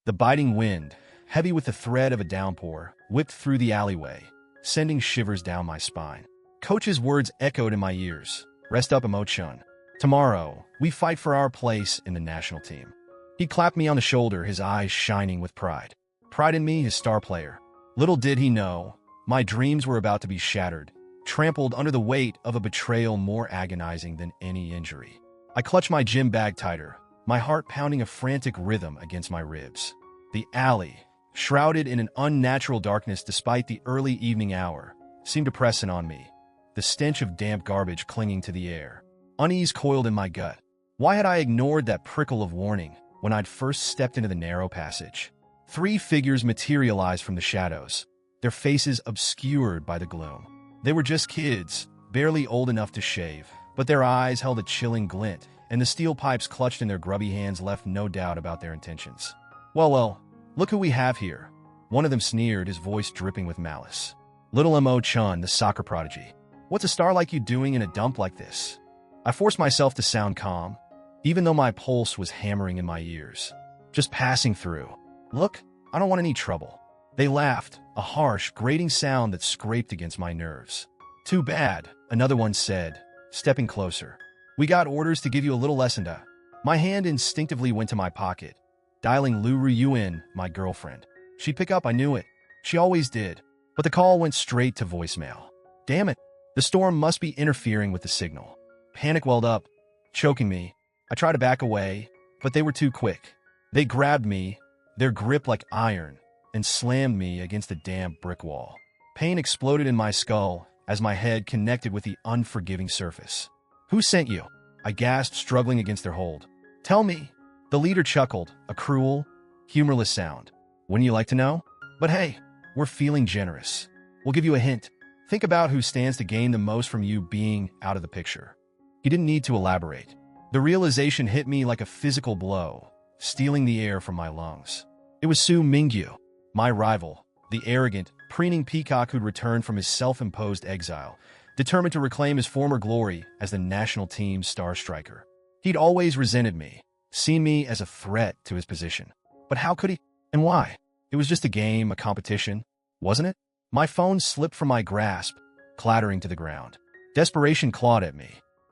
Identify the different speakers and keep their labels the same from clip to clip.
Speaker 1: The biting wind, heavy with the thread of a downpour, whipped through the alleyway, sending shivers down my spine. Coach's words echoed in my ears. Rest up, Emo-chun. Tomorrow, we fight for our place in the national team. He clapped me on the shoulder, his eyes shining with pride. Pride in me, his star player. Little did he know, my dreams were about to be shattered, trampled under the weight of a betrayal more agonizing than any injury. I clutched my gym bag tighter, my heart pounding a frantic rhythm against my ribs. The alley, shrouded in an unnatural darkness despite the early evening hour, seemed to press in on me, the stench of damp garbage clinging to the air. Unease coiled in my gut. Why had I ignored that prickle of warning when I'd first stepped into the narrow passage? 3 figures materialized from the shadows, their faces obscured by the gloom. They were just kids, barely old enough to shave, but their eyes held a chilling glint, and the steel pipes clutched in their grubby hands left no doubt about their intentions. Well, look who we have here. One of them sneered, his voice dripping with malice. Little Emo-chun, the soccer prodigy. What's a star like you doing in a dump like this? I forced myself to sound calm, even though my pulse was hammering in my ears. Just passing through. Look, I don't want any trouble. They laughed, a harsh, grating sound that scraped against my nerves. Too bad, another one said, stepping closer. We got orders to give you a little lesson to... My hand instinctively went to my pocket, dialing Lu Ruyuan, my girlfriend. She'd pick up, I knew it. She always did. But the call went straight to voicemail. Damn it, the storm must be interfering with the signal. Panic welled up, choking me. I tried to back away, but they were too quick. They grabbed me, their grip like iron, and slammed me against the damp brick wall. Pain exploded in my skull as my head connected with the unforgiving surface. Who sent you? I gasped, struggling against their hold. Tell me. The leader chuckled, a cruel, humorless sound. Wouldn't you like to know? But hey, we're feeling generous. We'll give you a hint. Think about who stands to gain the most from you being out of the picture. He didn't need to elaborate. The realization hit me like a physical blow, stealing the air from my lungs. It was Su Mingyu, my rival, the arrogant, preening peacock who'd returned from his self-imposed exile, determined to reclaim his former glory as the national team's star striker. He'd always resented me, seen me as a threat to his position. But how could he? And why? It was just a game, a competition, wasn't it? My phone slipped from my grasp, clattering to the ground. Desperation clawed at me.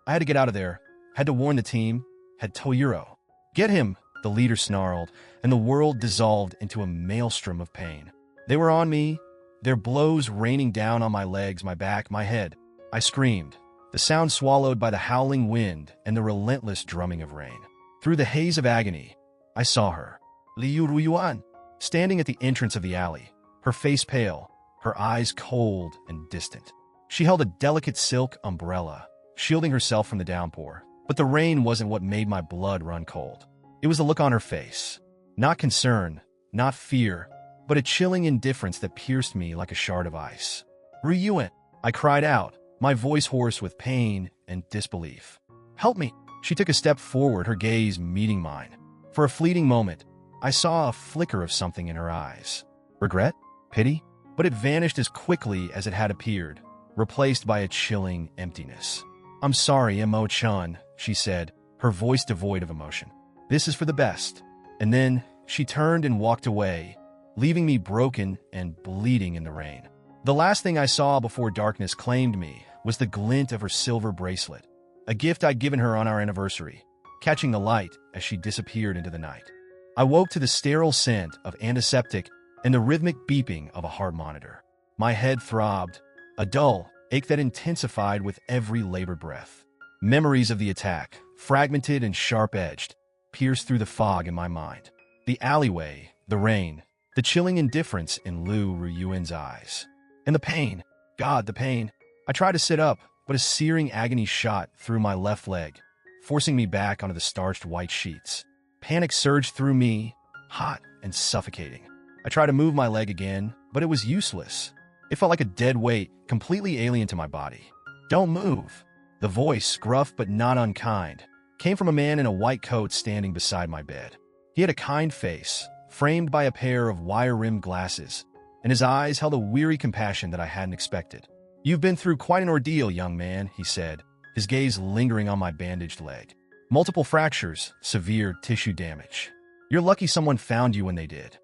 Speaker 1: I had to get out of there, had to warn the team, had Toyuro. Get him, the leader snarled, and the world dissolved into a maelstrom of pain. They were on me, their blows raining down on my legs, my back, my head. I screamed, the sound swallowed by the howling wind and the relentless drumming of rain. Through the haze of agony, I saw her, Liu Ruyuan, standing at the entrance of the alley, her face pale, her eyes cold and distant. She held a delicate silk umbrella, shielding herself from the downpour. But the rain wasn't what made my blood run cold. It was the look on her face. Not concern, not fear, but a chilling indifference that pierced me like a shard of ice. Ruyuan, I cried out, my voice hoarse with pain and disbelief. Help me! She took a step forward, her gaze meeting mine. For a fleeting moment, I saw a flicker of something in her eyes. Regret? Pity? But it vanished as quickly as it had appeared, replaced by a chilling emptiness. I'm sorry, Emo-chun, she said, her voice devoid of emotion. This is for the best. And then she turned and walked away, leaving me broken and bleeding in the rain. The last thing I saw before darkness claimed me was the glint of her silver bracelet, a gift I'd given her on our anniversary, catching the light as she disappeared into the night. I woke to the sterile scent of antiseptic and the rhythmic beeping of a heart monitor. My head throbbed, a dull ache that intensified with every labored breath. Memories of the attack, fragmented and sharp-edged, pierced through the fog in my mind. The alleyway, the rain, the chilling indifference in Lu Ruyuan's eyes. And the pain. God, the pain. I tried to sit up, but a searing agony shot through my left leg, forcing me back onto the starched white sheets. Panic surged through me, hot and suffocating. I tried to move my leg again, but it was useless. It felt like a dead weight, completely alien to my body. Don't move. The voice, gruff but not unkind, came from a man in a white coat standing beside my bed. He had a kind face, framed by a pair of wire-rimmed glasses, and his eyes held a weary compassion that I hadn't expected. You've been through quite an ordeal, young man, he said, his gaze lingering on my bandaged leg. Multiple fractures, severe tissue damage. You're lucky someone found you when they did.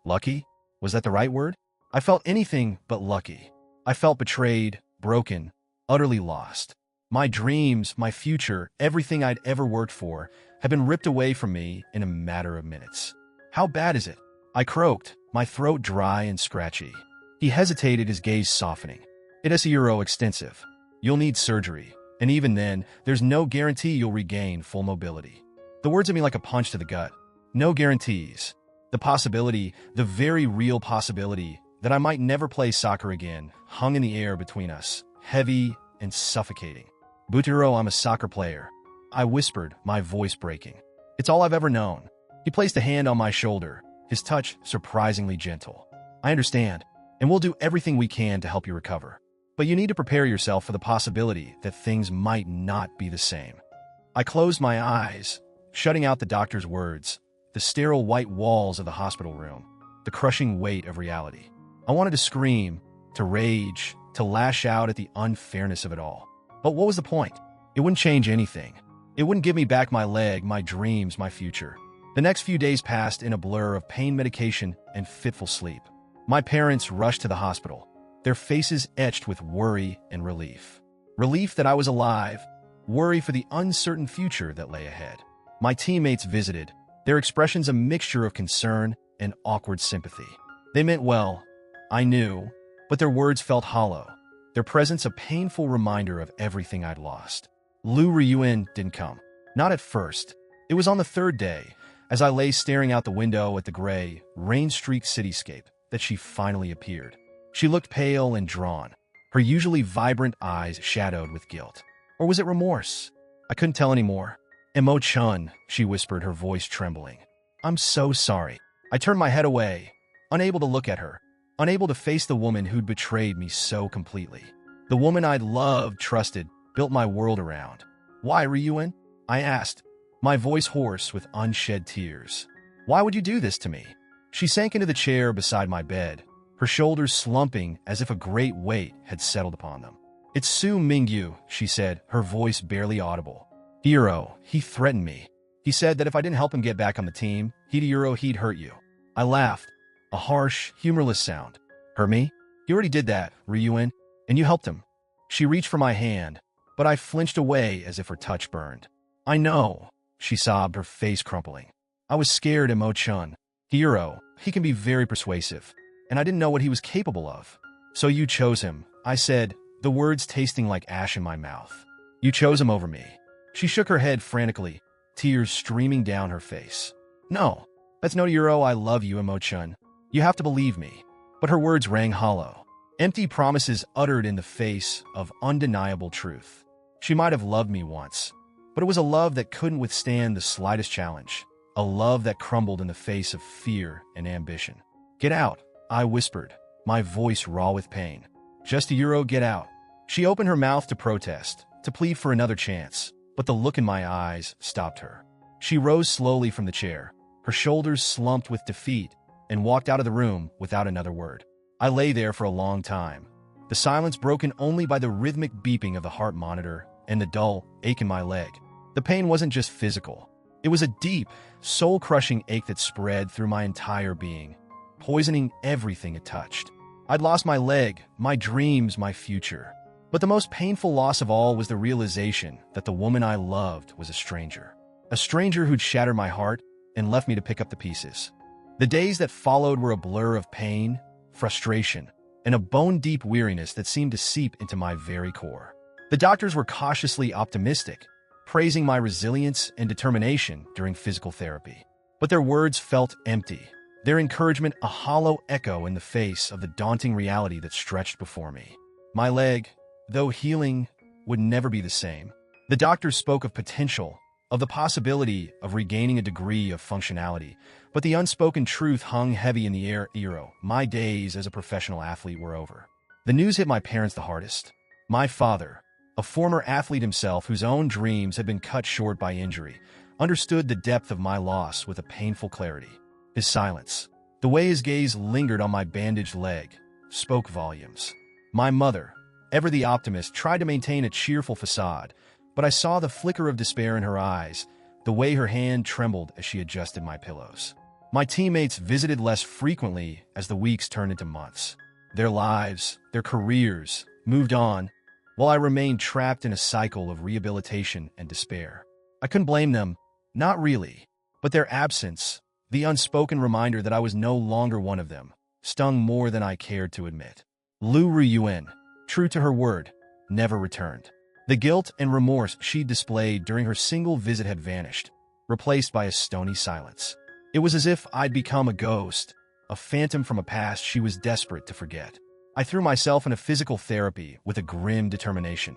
Speaker 1: Lucky? Was that the right word? I felt anything but lucky. I felt betrayed, broken, utterly lost. My dreams, my future, everything I'd ever worked for had been ripped away from me in a matter of minutes. How bad is it? I croaked, my throat dry and scratchy. He hesitated, his gaze softening. It is extensive. You'll need surgery, and even then, there's no guarantee you'll regain full mobility. The words hit me like a punch to the gut. No guarantees. The possibility, the very real possibility, that I might never play soccer again hung in the air between us, heavy and suffocating. Butiro, I'm a soccer player. I whispered, my voice breaking. It's all I've ever known. He placed a hand on my shoulder, his touch surprisingly gentle. I understand, and we'll do everything we can to help you recover. But you need to prepare yourself for the possibility that things might not be the same. I closed my eyes, shutting out the doctor's words, the sterile white walls of the hospital room, the crushing weight of reality. I wanted to scream, to rage, to lash out at the unfairness of it all. But what was the point? It wouldn't change anything. It wouldn't give me back my leg, my dreams, my future. The next few days passed in a blur of pain medication and fitful sleep. My parents rushed to the hospital, their faces etched with worry and relief. Relief that I was alive, worry for the uncertain future that lay ahead. My teammates visited, their expressions a mixture of concern and awkward sympathy. They meant well, I knew, but their words felt hollow, their presence a painful reminder of everything I'd lost. Lu Ryuan didn't come. Not at first. It was on the third day, as I lay staring out the window at the gray, rain-streaked cityscape, that she finally appeared. She looked pale and drawn, her usually vibrant eyes shadowed with guilt. Or was it remorse? I couldn't tell anymore. Emo-chun, she whispered, her voice trembling. I'm so sorry. I turned my head away, unable to look at her, unable to face the woman who'd betrayed me so completely. The woman I'd loved, trusted, built my world around. Why, Ryuan? I asked, my voice hoarse with unshed tears. Why would you do this to me? She sank into the chair beside my bed, her shoulders slumping as if a great weight had settled upon them. It's Su Mingyu, she said, her voice barely audible. Hero, he threatened me. He said that if I didn't help him get back on the team, he'd hurt you. I laughed, a harsh, humorless sound. Hurt me? He already did that, Ryuan, and you helped him. She reached for my hand, but I flinched away as if her touch burned. I know, she sobbed, her face crumpling. I was scared, Emo-chun. Hero, he can be very persuasive, and I didn't know what he was capable of. So you chose him, I said, the words tasting like ash in my mouth. You chose him over me. She shook her head frantically, tears streaming down her face. No, that's no Euro, I love you, Emo-chun. You have to believe me. But her words rang hollow, empty promises uttered in the face of undeniable truth. She might have loved me once, but it was a love that couldn't withstand the slightest challenge, a love that crumbled in the face of fear and ambition. Get out, I whispered, my voice raw with pain. Just a Euro, get out. She opened her mouth to protest, to plead for another chance, but the look in my eyes stopped her. She rose slowly from the chair, her shoulders slumped with defeat, and walked out of the room without another word. I lay there for a long time, the silence broken only by the rhythmic beeping of the heart monitor and the dull ache in my leg. The pain wasn't just physical. It was a deep, soul-crushing ache that spread through my entire being, poisoning everything it touched. I'd lost my leg, my dreams, my future. But the most painful loss of all was the realization that the woman I loved was a stranger who'd shattered my heart and left me to pick up the pieces. The days that followed were a blur of pain, frustration, and a bone-deep weariness that seemed to seep into my very core. The doctors were cautiously optimistic, praising my resilience and determination during physical therapy. But their words felt empty, their encouragement a hollow echo in the face of the daunting reality that stretched before me. My leg, though healing, would never be the same. The doctors spoke of potential, of the possibility of regaining a degree of functionality, but the unspoken truth hung heavy in the air. My days as a professional athlete were over. The news hit my parents the hardest. My father, a former athlete himself whose own dreams had been cut short by injury, understood the depth of my loss with a painful clarity. His silence, the way his gaze lingered on my bandaged leg, spoke volumes. My mother, ever the optimist, tried to maintain a cheerful facade, but I saw the flicker of despair in her eyes, the way her hand trembled as she adjusted my pillows. My teammates visited less frequently as the weeks turned into months. Their lives, their careers, moved on, while I remained trapped in a cycle of rehabilitation and despair. I couldn't blame them, not really, but their absence, the unspoken reminder that I was no longer one of them, stung more than I cared to admit. Lu Riyuan, true to her word, never returned. The guilt and remorse she'd displayed during her single visit had vanished, replaced by a stony silence. It was as if I'd become a ghost, a phantom from a past she was desperate to forget. I threw myself into physical therapy with a grim determination,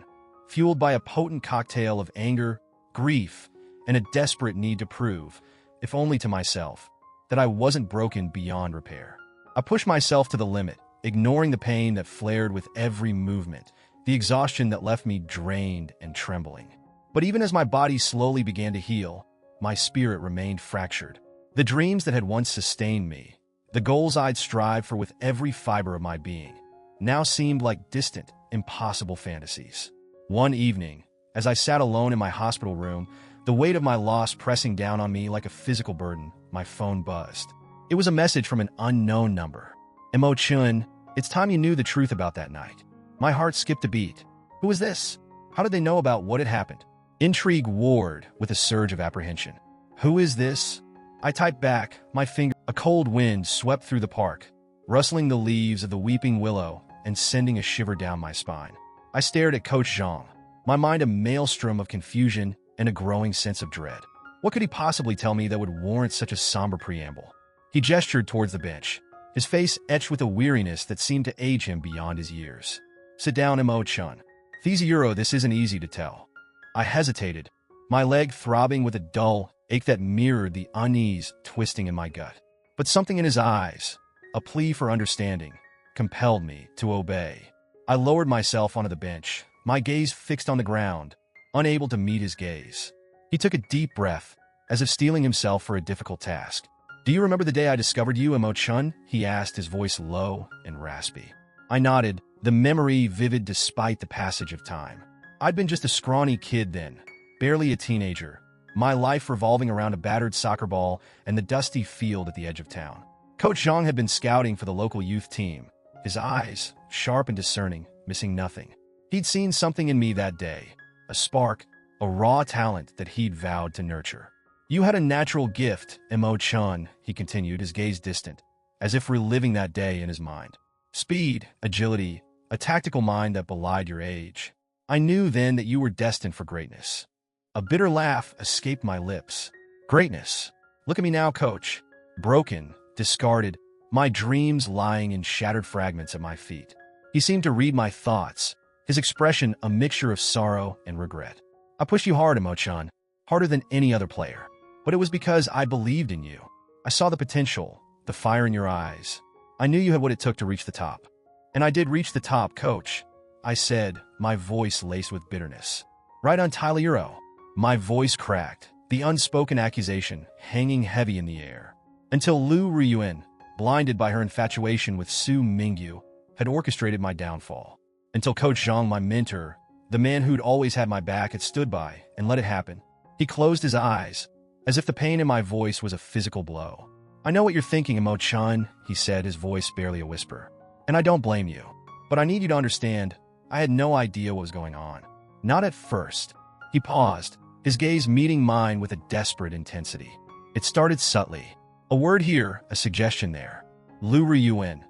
Speaker 1: fueled by a potent cocktail of anger, grief, and a desperate need to prove, if only to myself, that I wasn't broken beyond repair. I pushed myself to the limit, ignoring the pain that flared with every movement, the exhaustion that left me drained and trembling. But even as my body slowly began to heal, my spirit remained fractured. The dreams that had once sustained me, the goals I'd strived for with every fiber of my being, now seemed like distant, impossible fantasies. One evening, as I sat alone in my hospital room, the weight of my loss pressing down on me like a physical burden, my phone buzzed. It was a message from an unknown number. Mo Chun, it's time you knew the truth about that night. My heart skipped a beat. Who was this? How did they know about what had happened? Intrigue warred with a surge of apprehension. Who is this? I typed back, my finger. A cold wind swept through the park, rustling the leaves of the weeping willow and sending a shiver down my spine. I stared at Coach Zhang, my mind a maelstrom of confusion and a growing sense of dread. What could he possibly tell me that would warrant such a somber preamble? He gestured towards the bench, his face etched with a weariness that seemed to age him beyond his years. Sit down, Mo Chun. Euro, this isn't easy to tell. I hesitated, my leg throbbing with a dull ache that mirrored the unease twisting in my gut. But something in his eyes, a plea for understanding, compelled me to obey. I lowered myself onto the bench, my gaze fixed on the ground, unable to meet his gaze. He took a deep breath, as if steeling himself for a difficult task. Do you remember the day I discovered you, Mo Chun? He asked, his voice low and raspy. I nodded, the memory vivid despite the passage of time. I'd been just a scrawny kid then, barely a teenager, my life revolving around a battered soccer ball and the dusty field at the edge of town. Coach Zhang had been scouting for the local youth team, his eyes, sharp and discerning, missing nothing. He'd seen something in me that day, a spark, a raw talent that he'd vowed to nurture. You had a natural gift, Mo Chun, he continued, his gaze distant, as if reliving that day in his mind. Speed, agility, a tactical mind that belied your age. I knew then that you were destined for greatness. A bitter laugh escaped my lips. Greatness. Look at me now, coach. Broken, discarded, my dreams lying in shattered fragments at my feet. He seemed to read my thoughts, his expression a mixture of sorrow and regret. I pushed you hard, Mo Chun, harder than any other player. But it was because I believed in you. I saw the potential, the fire in your eyes. I knew you had what it took to reach the top. And I did reach the top, coach, I said, my voice laced with bitterness. Right on Euro. My voice cracked, the unspoken accusation hanging heavy in the air. Until Lu Riyuan, blinded by her infatuation with Su Mingyu, had orchestrated my downfall. Until Coach Zhang, my mentor, the man who'd always had my back, had stood by and let it happen. He closed his eyes, as if the pain in my voice was a physical blow. I know what you're thinking, Mo Chun, he said, his voice barely a whisper. And I don't blame you. But I need you to understand, I had no idea what was going on. Not at first. He paused, his gaze meeting mine with a desperate intensity. It started subtly. A word here, a suggestion there. Lu Riyuan.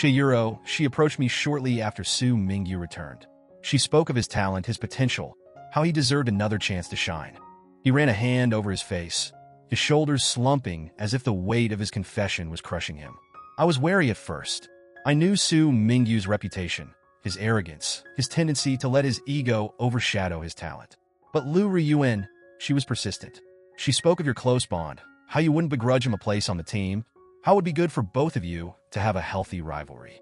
Speaker 1: Euro, she approached me shortly after Su Mingyu returned. She spoke of his talent, his potential, how he deserved another chance to shine. He ran a hand over his face, his shoulders slumping as if the weight of his confession was crushing him. I was wary at first. I knew Su Mingyu's reputation, his arrogance, his tendency to let his ego overshadow his talent. But Lu Riyuan, she was persistent. She spoke of your close bond, how you wouldn't begrudge him a place on the team, how it would be good for both of you to have a healthy rivalry.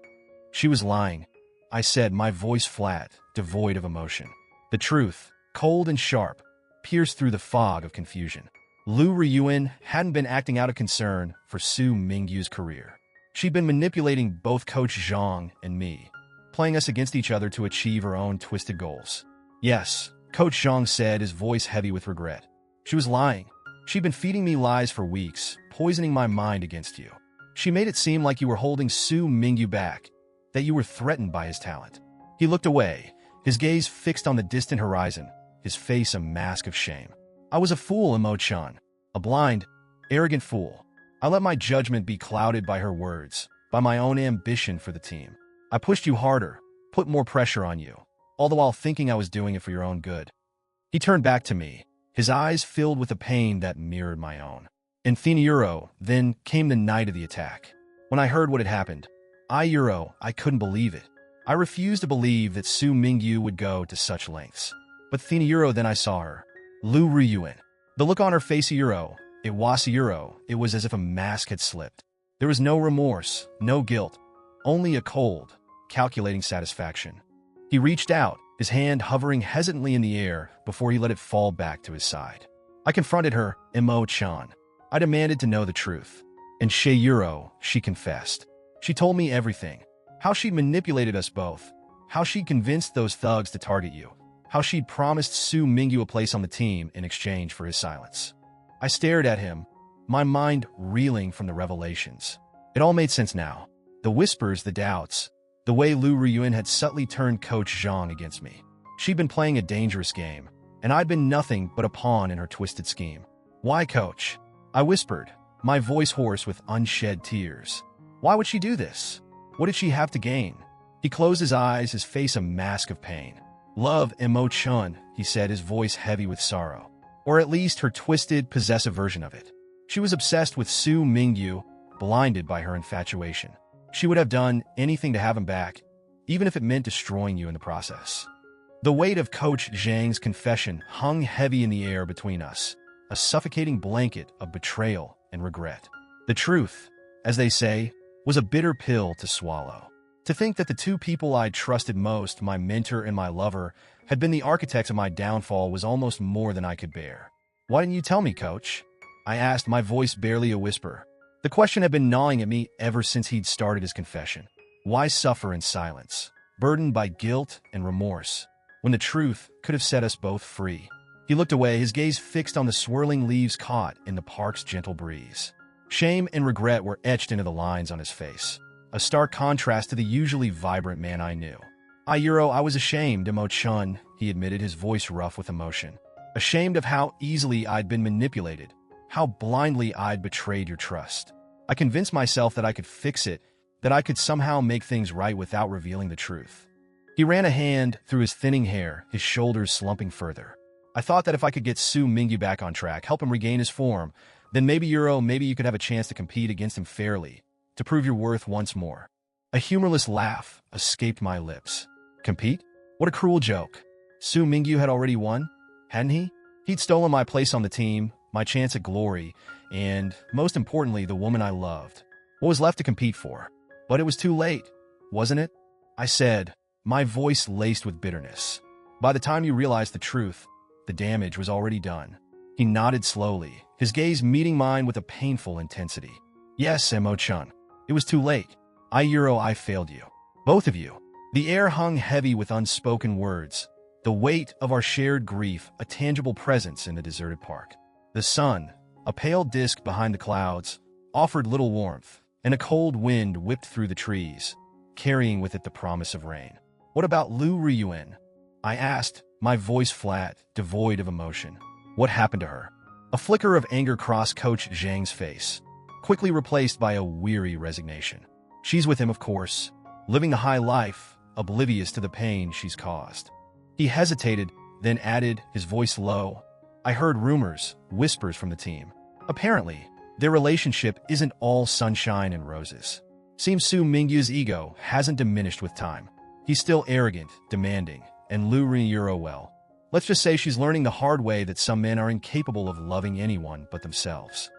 Speaker 1: She was lying, I said, my voice flat, devoid of emotion. The truth, cold and sharp, pierced through the fog of confusion. Lu Riyuan hadn't been acting out of concern for Su Mingyu's career. She'd been manipulating both Coach Zhang and me, playing us against each other to achieve her own twisted goals. Yes, Coach Zhang said, his voice heavy with regret. She was lying. She'd been feeding me lies for weeks, poisoning my mind against you. She made it seem like you were holding Su Mingyu back, that you were threatened by his talent. He looked away, his gaze fixed on the distant horizon, his face a mask of shame. I was a fool, Emo-chan. A blind, arrogant fool. I let my judgment be clouded by her words, by my own ambition for the team. I pushed you harder, put more pressure on you, all the while thinking I was doing it for your own good. He turned back to me, his eyes filled with a pain that mirrored my own. In Euro, then came the night of the attack. When I heard what had happened, I couldn't believe it. I refused to believe that Su Mingyu would go to such lengths. But Euro, then I saw her. Lu Ryuan. The look on her face it was as if a mask had slipped. There was no remorse, no guilt, only a cold, calculating satisfaction. He reached out, his hand hovering hesitantly in the air before he let it fall back to his side. I confronted her, Emo-chan. I demanded to know the truth. And she confessed. She told me everything. How she'd manipulated us both. How she'd convinced those thugs to target you. How she'd promised Su Mingyu a place on the team in exchange for his silence. I stared at him, my mind reeling from the revelations. It all made sense now. The whispers, the doubts, the way Lu Ryuan had subtly turned Coach Zhang against me. She'd been playing a dangerous game, and I'd been nothing but a pawn in her twisted scheme. Why, Coach? I whispered, my voice hoarse with unshed tears. Why would she do this? What did she have to gain? He closed his eyes, his face a mask of pain. Love, Emo-chan, he said, his voice heavy with sorrow. Or at least her twisted, possessive version of it. She was obsessed with Su Mingyu, blinded by her infatuation. She would have done anything to have him back, even if it meant destroying you in the process. The weight of Coach Zhang's confession hung heavy in the air between us, a suffocating blanket of betrayal and regret. The truth, as they say, was a bitter pill to swallow. To think that the two people I'd trusted most, my mentor and my lover, had been the architects of my downfall was almost more than I could bear. Why didn't you tell me, Coach? I asked, my voice barely a whisper. The question had been gnawing at me ever since he'd started his confession. Why suffer in silence, burdened by guilt and remorse, when the truth could have set us both free? He looked away, his gaze fixed on the swirling leaves caught in the park's gentle breeze. Shame and regret were etched into the lines on his face, a stark contrast to the usually vibrant man I knew. I was ashamed, Emo-chan, he admitted, his voice rough with emotion. Ashamed of how easily I'd been manipulated, how blindly I'd betrayed your trust. I convinced myself that I could fix it, that I could somehow make things right without revealing the truth. He ran a hand through his thinning hair, his shoulders slumping further. I thought that if I could get Su Mingyu back on track, help him regain his form, then maybe you could have a chance to compete against him fairly, to prove your worth once more. A humorless laugh escaped my lips. Compete? What a cruel joke. Su Mingyu had already won, hadn't he? He'd stolen my place on the team, my chance at glory, and, most importantly, the woman I loved. What was left to compete for? But it was too late, wasn't it? I said, my voice laced with bitterness. By the time you realized the truth, the damage was already done. He nodded slowly, his gaze meeting mine with a painful intensity. Yes, Emo-chan. It was too late. I failed you. Both of you. The air hung heavy with unspoken words, the weight of our shared grief, a tangible presence in the deserted park. The sun, a pale disk behind the clouds, offered little warmth, and a cold wind whipped through the trees, carrying with it the promise of rain. What about Lu Ryuan? I asked, my voice flat, devoid of emotion. What happened to her? A flicker of anger crossed Coach Zhang's face, quickly replaced by a weary resignation. She's with him, of course, living the high life, oblivious to the pain she's caused. He hesitated, then added, his voice low. I heard rumors, whispers from the team. Apparently, their relationship isn't all sunshine and roses. Seems Su Mingyu's ego hasn't diminished with time. He's still arrogant, demanding, and Lu Ryuan, well, let's just say she's learning the hard way that some men are incapable of loving anyone but themselves.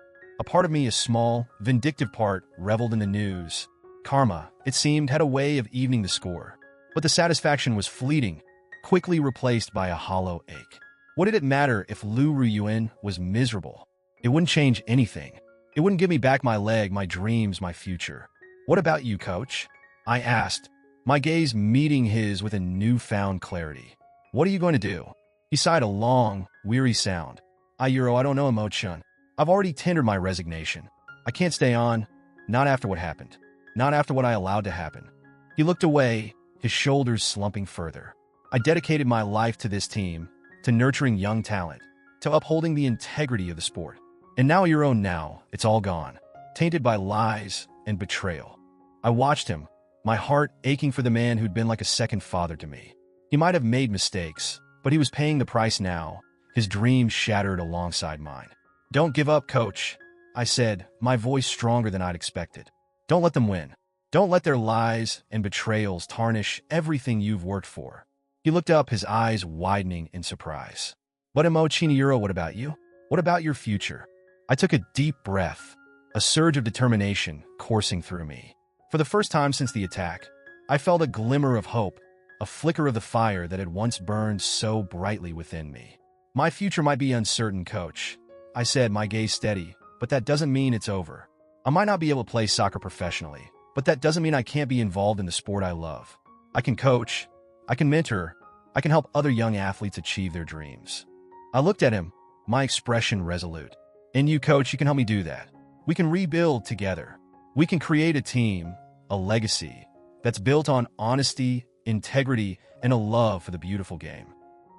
Speaker 1: A part of me, a small, vindictive part, reveled in the news. Karma, it seemed, had a way of evening the score. But the satisfaction was fleeting, quickly replaced by a hollow ache. What did it matter if Lu Ryuan was miserable? It wouldn't change anything. It wouldn't give me back my leg, my dreams, my future. What about you, Coach? I asked, my gaze meeting his with a newfound clarity. What are you going to do? He sighed a long, weary sound. I don't know, Emo-chan. I've already tendered my resignation. I can't stay on. Not after what happened. Not after what I allowed to happen. He looked away, his shoulders slumping further. I dedicated my life to this team, to nurturing young talent, to upholding the integrity of the sport. And now your own now, it's all gone, tainted by lies and betrayal. I watched him, my heart aching for the man who'd been like a second father to me. He might have made mistakes, but he was paying the price now, his dreams shattered alongside mine. Don't give up, coach, I said, my voice stronger than I'd expected. Don't let them win. Don't let their lies and betrayals tarnish everything you've worked for. He looked up, his eyes widening in surprise. But Meow, what about you? What about your future? I took a deep breath, a surge of determination coursing through me. For the first time since the attack, I felt a glimmer of hope, a flicker of the fire that had once burned so brightly within me. My future might be uncertain, coach, I said, my gaze steady, but that doesn't mean it's over. I might not be able to play soccer professionally, but that doesn't mean I can't be involved in the sport I love. I can coach, I can mentor, I can help other young athletes achieve their dreams. I looked at him, my expression resolute. And you, coach, you can help me do that. We can rebuild together. We can create a team, a legacy, that's built on honesty, integrity, and a love for the beautiful game.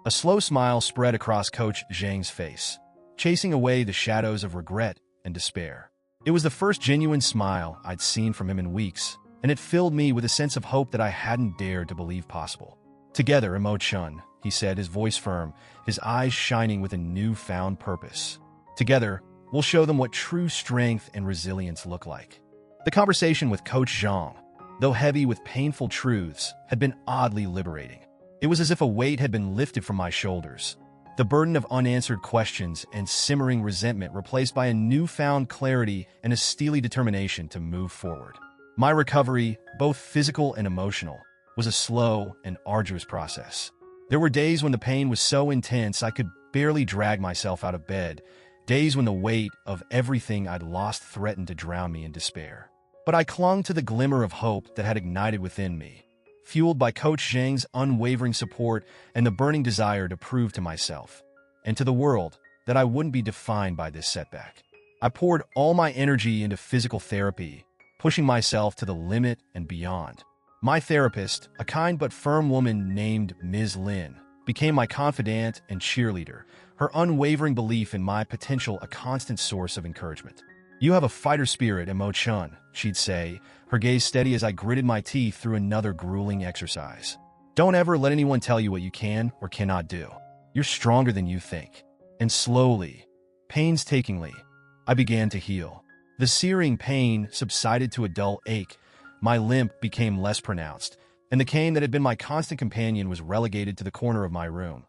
Speaker 1: A slow smile spread across Coach Zhang's face, chasing away the shadows of regret and despair. It was the first genuine smile I'd seen from him in weeks, and it filled me with a sense of hope that I hadn't dared to believe possible. Together, Meow, he said, his voice firm, his eyes shining with a newfound purpose. Together, we'll show them what true strength and resilience look like. The conversation with Coach Zhang, though heavy with painful truths, had been oddly liberating. It was as if a weight had been lifted from my shoulders, the burden of unanswered questions and simmering resentment replaced by a newfound clarity and a steely determination to move forward. My recovery, both physical and emotional, was a slow and arduous process. There were days when the pain was so intense I could barely drag myself out of bed, days when the weight of everything I'd lost threatened to drown me in despair. But I clung to the glimmer of hope that had ignited within me, fueled by Coach Zhang's unwavering support and the burning desire to prove to myself and to the world that I wouldn't be defined by this setback. I poured all my energy into physical therapy, pushing myself to the limit and beyond. My therapist, a kind but firm woman named Ms. Lin, became my confidant and cheerleader, her unwavering belief in my potential a constant source of encouragement. You have a fighter spirit, Meow, she'd say, her gaze steady as I gritted my teeth through another grueling exercise. Don't ever let anyone tell you what you can or cannot do. You're stronger than you think. And slowly, painstakingly, I began to heal. The searing pain subsided to a dull ache, my limp became less pronounced, and the cane that had been my constant companion was relegated to the corner of my room.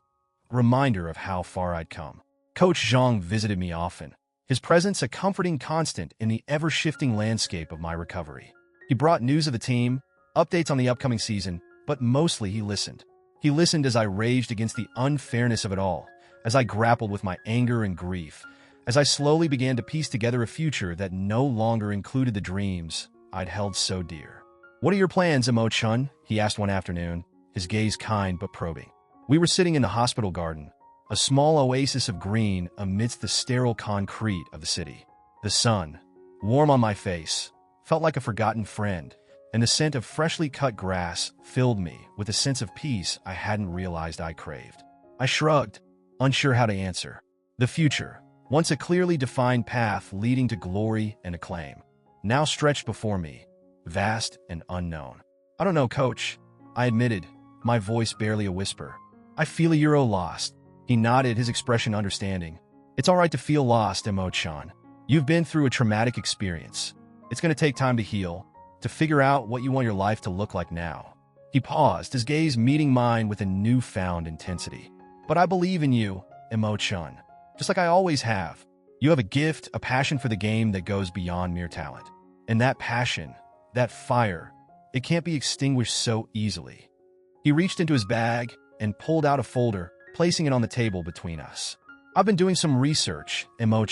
Speaker 1: Reminder of how far I'd come. Coach Zhang visited me often, his presence a comforting constant in the ever-shifting landscape of my recovery. He brought news of the team, updates on the upcoming season, but mostly he listened. He listened as I raged against the unfairness of it all, as I grappled with my anger and grief, as I slowly began to piece together a future that no longer included the dreams I'd held so dear. What are your plans, Meow? He asked one afternoon, his gaze kind but probing. We were sitting in the hospital garden, a small oasis of green amidst the sterile concrete of the city. The sun, warm on my face, felt like a forgotten friend, and the scent of freshly cut grass filled me with a sense of peace I hadn't realized I craved. I shrugged, unsure how to answer. The future, once a clearly defined path leading to glory and acclaim, now stretched before me, vast and unknown. I don't know, coach, I admitted, my voice barely a whisper. I feel you're lost. He nodded, his expression understanding. It's all right to feel lost, Meow. You've been through a traumatic experience. It's going to take time to heal, to figure out what you want your life to look like now. He paused, his gaze meeting mine with a newfound intensity. But I believe in you, Meow, just like I always have. You have a gift, a passion for the game that goes beyond mere talent. And that passion, that fire, it can't be extinguished so easily. He reached into his bag and pulled out a folder, placing it on the table between us. I've been doing some research, Meow,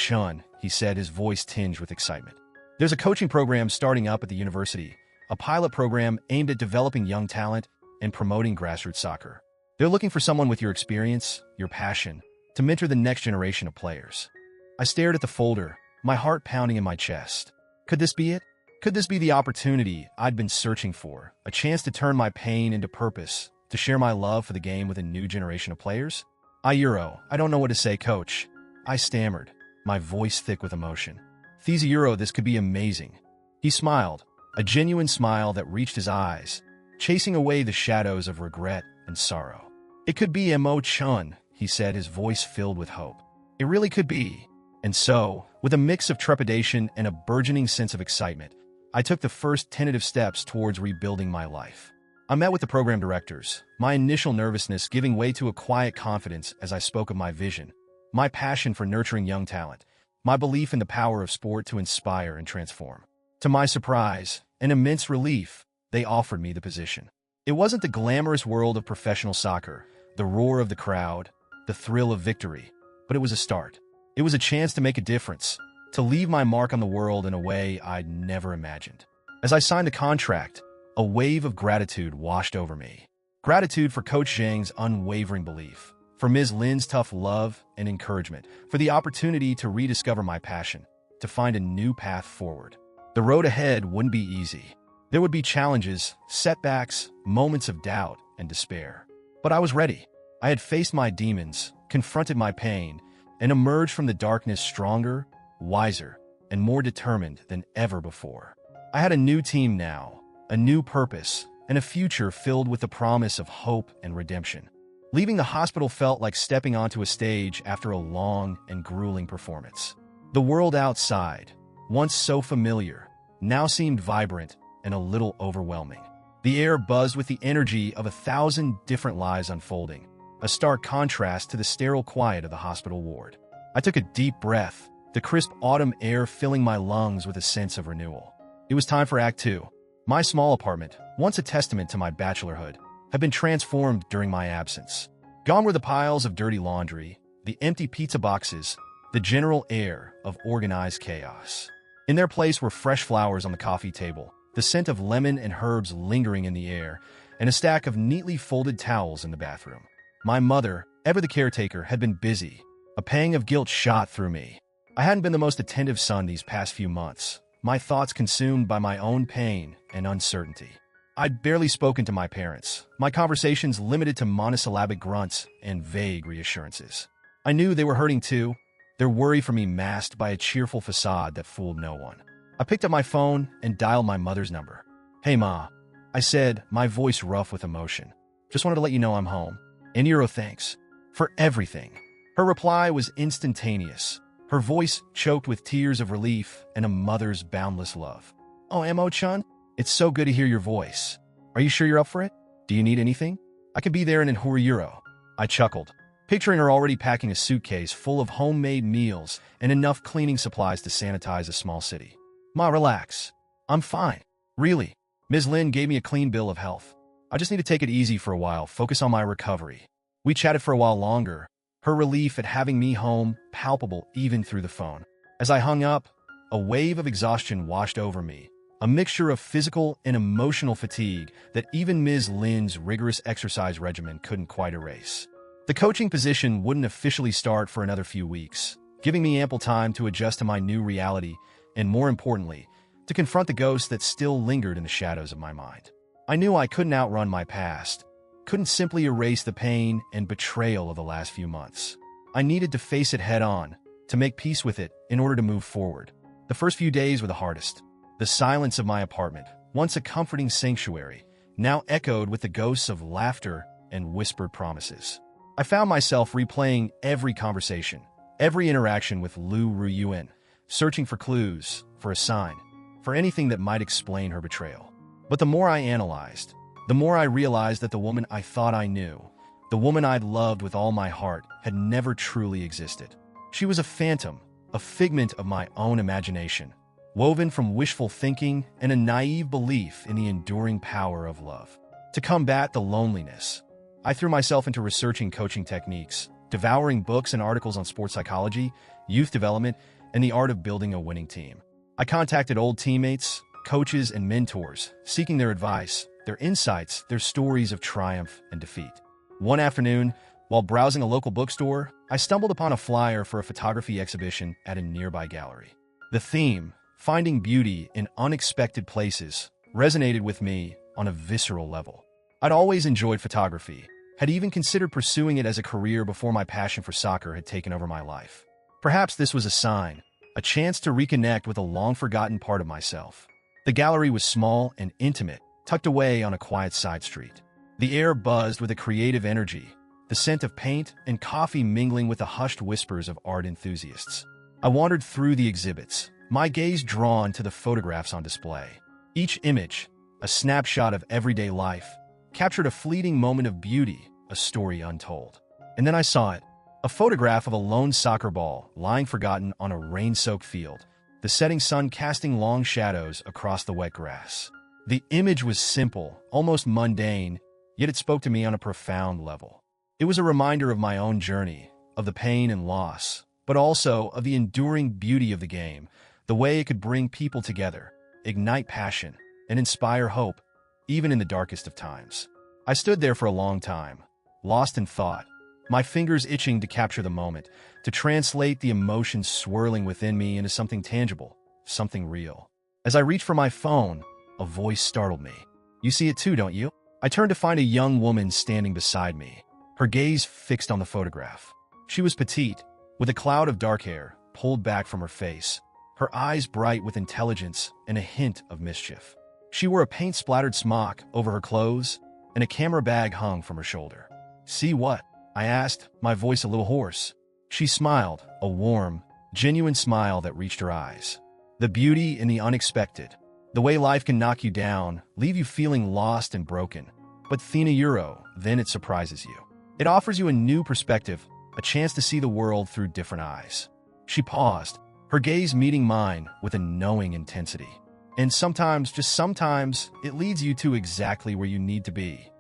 Speaker 1: he said, his voice tinged with excitement. There's a coaching program starting up at the university, a pilot program aimed at developing young talent and promoting grassroots soccer. They're looking for someone with your experience, your passion, to mentor the next generation of players. I stared at the folder, my heart pounding in my chest. Could this be it? Could this be the opportunity I'd been searching for? A chance to turn my pain into purpose, to share my love for the game with a new generation of players? I don't know what to say, coach. I stammered, my voice thick with emotion. Euro, this could be amazing. He smiled, a genuine smile that reached his eyes, chasing away the shadows of regret and sorrow. It could be Mo-chun, he said, his voice filled with hope. It really could be. And so, with a mix of trepidation and a burgeoning sense of excitement, I took the first tentative steps towards rebuilding my life. I met with the program directors, my initial nervousness giving way to a quiet confidence as I spoke of my vision, my passion for nurturing young talent, my belief in the power of sport to inspire and transform. To my surprise and immense relief, they offered me the position. It wasn't the glamorous world of professional soccer, the roar of the crowd, the thrill of victory, but it was a start. It was a chance to make a difference, to leave my mark on the world in a way I'd never imagined. As I signed the contract, a wave of gratitude washed over me. Gratitude for Coach Zhang's unwavering belief, for Ms. Lin's tough love and encouragement, for the opportunity to rediscover my passion, to find a new path forward. The road ahead wouldn't be easy. There would be challenges, setbacks, moments of doubt and despair. But I was ready. I had faced my demons, confronted my pain, and emerged from the darkness stronger, wiser, and more determined than ever before. I had a new team now, a new purpose, and a future filled with the promise of hope and redemption. Leaving the hospital felt like stepping onto a stage after a long and grueling performance. The world outside, once so familiar, now seemed vibrant and a little overwhelming. The air buzzed with the energy of 1,000 different lives unfolding, a stark contrast to the sterile quiet of the hospital ward. I took a deep breath, the crisp autumn air filling my lungs with a sense of renewal. It was time for Act 2. My small apartment, once a testament to my bachelorhood, had been transformed during my absence. Gone were the piles of dirty laundry, the empty pizza boxes, the general air of organized chaos. In their place were fresh flowers on the coffee table, the scent of lemon and herbs lingering in the air, and a stack of neatly folded towels in the bathroom. My mother, ever the caretaker, had been busy. A pang of guilt shot through me. I hadn't been the most attentive son these past few months, my thoughts consumed by my own pain and uncertainty. I'd barely spoken to my parents, my conversations limited to monosyllabic grunts and vague reassurances. I knew they were hurting too, their worry for me masked by a cheerful facade that fooled no one. I picked up my phone and dialed my mother's number. "Hey, Ma," I said, my voice rough with emotion. "Just wanted to let you know I'm home. And thanks for everything." Her reply was instantaneous, her voice choked with tears of relief and a mother's boundless love. "Oh, Mo-chun, it's so good to hear your voice. Are you sure you're up for it? Do you need anything? I can be there in an Euro." I chuckled, picturing her already packing a suitcase full of homemade meals and enough cleaning supplies to sanitize a small city. "Ma, relax. I'm fine. Really. Ms. Lin gave me a clean bill of health. I just need to take it easy for a while, focus on my recovery." We chatted for a while longer, her relief at having me home palpable even through the phone. As I hung up, a wave of exhaustion washed over me, a mixture of physical and emotional fatigue that even Ms. Lin's rigorous exercise regimen couldn't quite erase. The coaching position wouldn't officially start for another few weeks, giving me ample time to adjust to my new reality and, more importantly, to confront the ghosts that still lingered in the shadows of my mind. I knew I couldn't outrun my past, couldn't simply erase the pain and betrayal of the last few months. I needed to face it head on, to make peace with it in order to move forward. The first few days were the hardest. The silence of my apartment, once a comforting sanctuary, now echoed with the ghosts of laughter and whispered promises. I found myself replaying every conversation, every interaction with Lu Ruyuan, searching for clues, for a sign, for anything that might explain her betrayal. But the more I analyzed, the more I realized that the woman I thought I knew, the woman I'd loved with all my heart, had never truly existed. She was a phantom, a figment of my own imagination, woven from wishful thinking and a naive belief in the enduring power of love. To combat the loneliness, I threw myself into researching coaching techniques, devouring books and articles on sports psychology, youth development, and the art of building a winning team. I contacted old teammates, coaches, and mentors, seeking their advice, their insights, their stories of triumph and defeat. One afternoon, While browsing a local bookstore, I stumbled upon a flyer for a photography exhibition at a nearby gallery. The theme, finding beauty in unexpected places, resonated with me on a visceral level. I'd always enjoyed photography, had even considered pursuing it as a career before my passion for soccer had taken over my life. Perhaps this was a sign, a chance to reconnect with a long-forgotten part of myself. The gallery was small and intimate, tucked away on a quiet side street. The air buzzed with a creative energy, the scent of paint and coffee mingling with the hushed whispers of art enthusiasts. I wandered through the exhibits, my gaze drawn to the photographs on display. Each image, a snapshot of everyday life, captured a fleeting moment of beauty, a story untold. And then I saw it, a photograph of a lone soccer ball lying forgotten on a rain-soaked field, the setting sun casting long shadows across the wet grass. The image was simple, almost mundane, yet it spoke to me on a profound level. It was a reminder of my own journey, of the pain and loss, but also of the enduring beauty of the game, the way it could bring people together, ignite passion, and inspire hope, even in the darkest of times. I stood there for a long time, lost in thought, my fingers itching to capture the moment, to translate the emotions swirling within me into something tangible, something real. As I reached for my phone, a voice startled me. "You see it too, don't you?" I turned to find a young woman standing beside me, her gaze fixed on the photograph. She was petite, with a cloud of dark hair pulled back from her face, her eyes bright with intelligence and a hint of mischief. She wore a paint-splattered smock over her clothes, and a camera bag hung from her shoulder. "See what?" I asked, my voice a little hoarse. She smiled, a warm, genuine smile that reached her eyes. The beauty in the unexpected, the way life can knock you down, leave you feeling lost and broken. But Thina Euro, then it surprises you. It offers you a new perspective, a chance to see the world through different eyes. She paused, her gaze meeting mine with a knowing intensity. And sometimes, just sometimes, it leads you to exactly where you need to be.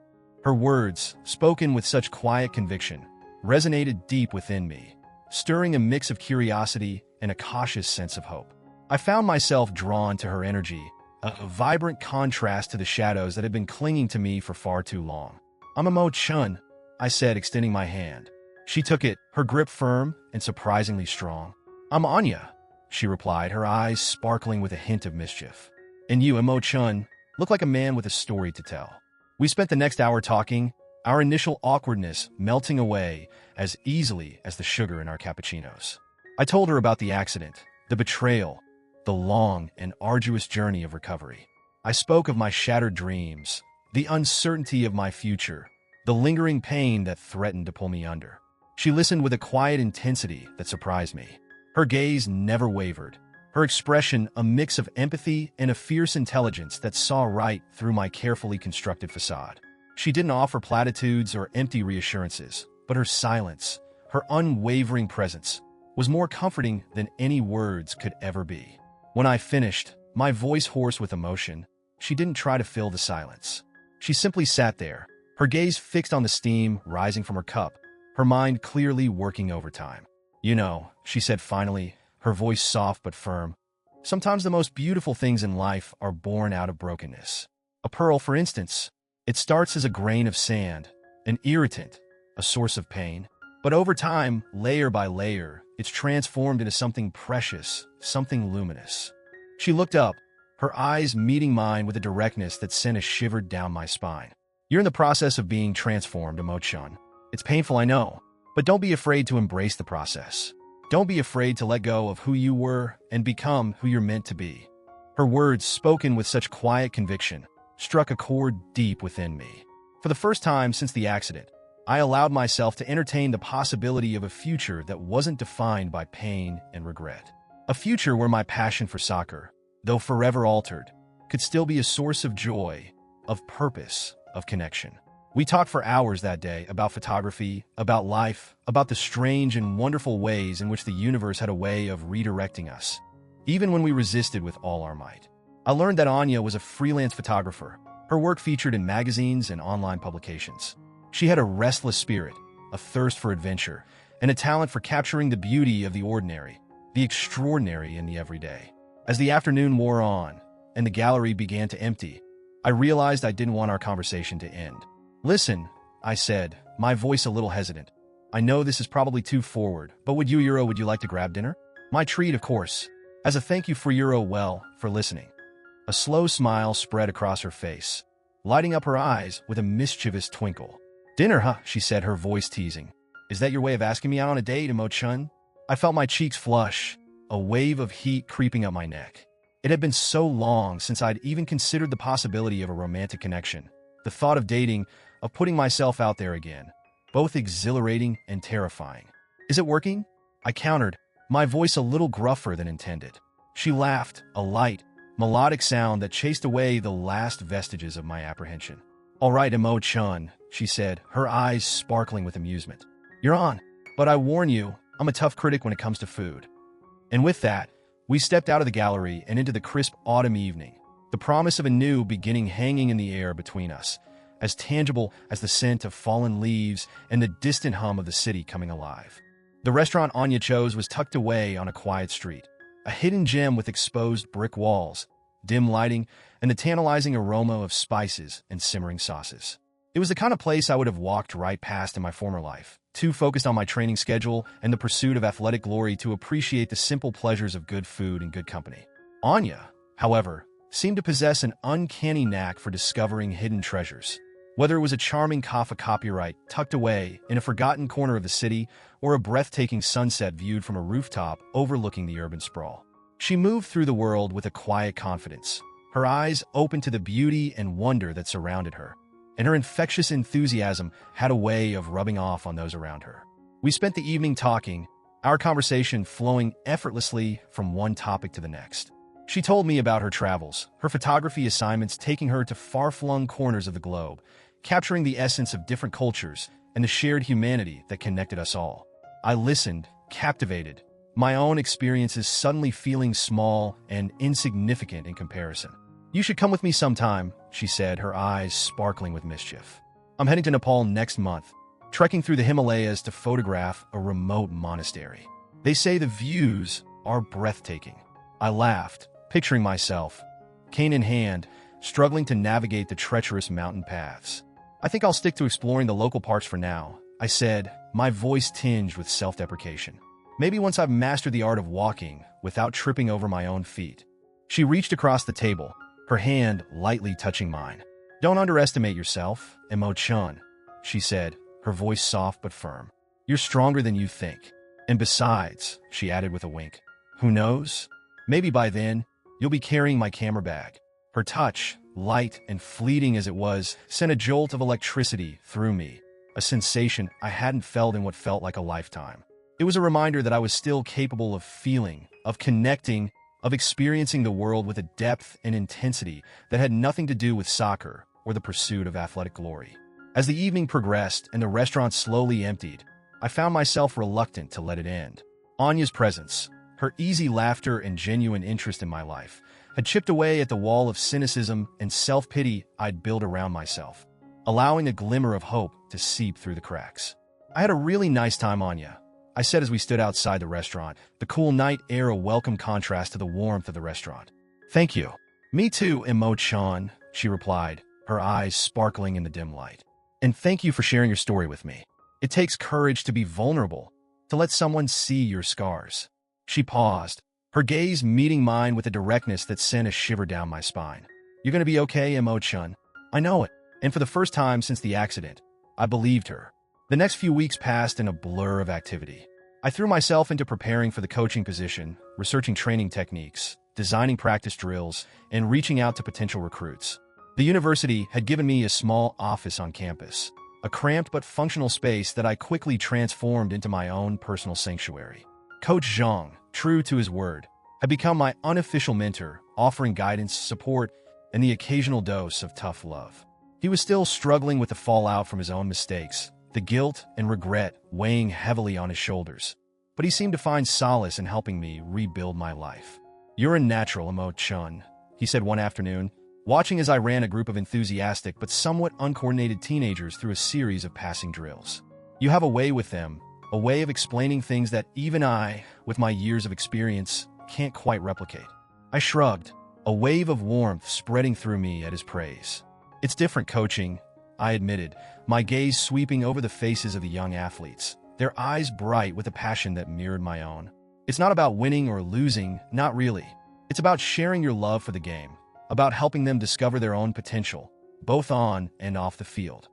Speaker 1: Her words, spoken with such quiet conviction, resonated deep within me, stirring a mix of curiosity and a cautious sense of hope. I found myself drawn to her energy, a vibrant contrast to the shadows that had been clinging to me for far too long. "I'm a Mo Chun," I said, extending my hand. She took it, her grip firm and surprisingly strong. "I'm Anya," she replied, her eyes sparkling with a hint of mischief. "And you, Mo Chun, look like a man with a story to tell." We spent the next hour talking, our initial awkwardness melting away as easily as the sugar in our cappuccinos. I told her about the accident, the betrayal, the long and arduous journey of recovery. I spoke of my shattered dreams, the uncertainty of my future, the lingering pain that threatened to pull me under. She listened with a quiet intensity that surprised me. Her gaze never wavered, her expression a mix of empathy and a fierce intelligence that saw right through my carefully constructed facade. She didn't offer platitudes or empty reassurances, but her silence, her unwavering presence, was more comforting than any words could ever be. When I finished, my voice hoarse with emotion, she didn't try to fill the silence. She simply sat there, her gaze fixed on the steam rising from her cup, her mind clearly working overtime. "You know," she said finally, her voice soft but firm, "sometimes the most beautiful things in life are born out of brokenness. A pearl, for instance, it starts as a grain of sand, an irritant, a source of pain. But over time, layer by layer, it's transformed into something precious, something luminous." She looked up, her eyes meeting mine with a directness that sent a shiver down my spine. "You're in the process of being transformed, Emo-chan. It's painful, I know, but don't be afraid to embrace the process. Don't be afraid to let go of who you were and become who you're meant to be." Her words, spoken with such quiet conviction, struck a chord deep within me. For the first time since the accident, I allowed myself to entertain the possibility of a future that wasn't defined by pain and regret. A future where my passion for soccer, though forever altered, could still be a source of joy, of purpose, of connection. We talked for hours that day about photography, about life, about the strange and wonderful ways in which the universe had a way of redirecting us, even when we resisted with all our might. I learned that Anya was a freelance photographer, her work featured in magazines and online publications. She had a restless spirit, a thirst for adventure, and a talent for capturing the beauty of the ordinary, the extraordinary in the everyday. As the afternoon wore on, and the gallery began to empty, I realized I didn't want our conversation to end. "Listen," I said, my voice a little hesitant. I know this is probably too forward, but would you like to grab dinner? My treat, of course. As a thank you for listening. A slow smile spread across her face, lighting up her eyes with a mischievous twinkle. Dinner, huh? She said, her voice teasing. Is that your way of asking me out on a date, Emo-chun? I felt my cheeks flush, a wave of heat creeping up my neck. It had been so long since I'd even considered the possibility of a romantic connection. The thought of dating, of putting myself out there again, both exhilarating and terrifying. Is it working? I countered, my voice a little gruffer than intended. She laughed, a light, melodic sound that chased away the last vestiges of my apprehension. All right, Emo-chun, she said, her eyes sparkling with amusement. You're on. But I warn you, I'm a tough critic when it comes to food. And with that, we stepped out of the gallery and into the crisp autumn evening, the promise of a new beginning hanging in the air between us, as tangible as the scent of fallen leaves and the distant hum of the city coming alive. The restaurant Anya chose was tucked away on a quiet street, a hidden gem with exposed brick walls, dim lighting, and the tantalizing aroma of spices and simmering sauces. It was the kind of place I would have walked right past in my former life, too focused on my training schedule and the pursuit of athletic glory to appreciate the simple pleasures of good food and good company. Anya, however, seemed to possess an uncanny knack for discovering hidden treasures. Whether it was a charming kaffa copyright tucked away in a forgotten corner of the city or a breathtaking sunset viewed from a rooftop overlooking the urban sprawl, she moved through the world with a quiet confidence, her eyes open to the beauty and wonder that surrounded her, and her infectious enthusiasm had a way of rubbing off on those around her. We spent the evening talking, our conversation flowing effortlessly from one topic to the next. She told me about her travels, her photography assignments taking her to far-flung corners of the globe, capturing the essence of different cultures and the shared humanity that connected us all. I listened, captivated, my own experiences suddenly feeling small and insignificant in comparison. You should come with me sometime, she said, her eyes sparkling with mischief. I'm heading to Nepal next month, trekking through the Himalayas to photograph a remote monastery. They say the views are breathtaking. I laughed, picturing myself, cane in hand, struggling to navigate the treacherous mountain paths. I think I'll stick to exploring the local parks for now, I said, my voice tinged with self-deprecation. Maybe once I've mastered the art of walking without tripping over my own feet. She reached across the table, her hand lightly touching mine. Don't underestimate yourself, Emo-chun, she said, her voice soft but firm. You're stronger than you think. And besides, she added with a wink, who knows? Maybe by then, you'll be carrying my camera bag. Her touch, light and fleeting as it was, sent a jolt of electricity through me, a sensation I hadn't felt in what felt like a lifetime. It was a reminder that I was still capable of feeling, of connecting, of experiencing the world with a depth and intensity that had nothing to do with soccer or the pursuit of athletic glory. As the evening progressed and the restaurant slowly emptied, I found myself reluctant to let it end. Anya's presence, her easy laughter and genuine interest in my life, had chipped away at the wall of cynicism and self-pity I'd built around myself, allowing a glimmer of hope to seep through the cracks. I had a really nice time, Anya, I said as we stood outside the restaurant, the cool night air a welcome contrast to the warmth of the restaurant. Thank you. Me too, Emo-chun, she replied, her eyes sparkling in the dim light. And thank you for sharing your story with me. It takes courage to be vulnerable, to let someone see your scars. She paused, her gaze meeting mine with a directness that sent a shiver down my spine. You're going to be okay, Emo-chun. I know it. And for the first time since the accident, I believed her. The next few weeks passed in a blur of activity. I threw myself into preparing for the coaching position, researching training techniques, designing practice drills, and reaching out to potential recruits. The university had given me a small office on campus, a cramped but functional space that I quickly transformed into my own personal sanctuary. Coach Zhang, true to his word, had become my unofficial mentor, offering guidance, support, and the occasional dose of tough love. He was still struggling with the fallout from his own mistakes, the guilt and regret weighing heavily on his shoulders, but he seemed to find solace in helping me rebuild my life. You're a natural, Emo-chun, he said one afternoon, watching as I ran a group of enthusiastic but somewhat uncoordinated teenagers through a series of passing drills. You have a way with them, a way of explaining things that even I, with my years of experience, can't quite replicate. I shrugged, a wave of warmth spreading through me at his praise. It's different coaching, I admitted, my gaze sweeping over the faces of the young athletes, their eyes bright with a passion that mirrored my own. It's not about winning or losing, not really. It's about sharing your love for the game, about helping them discover their own potential, both on and off the field.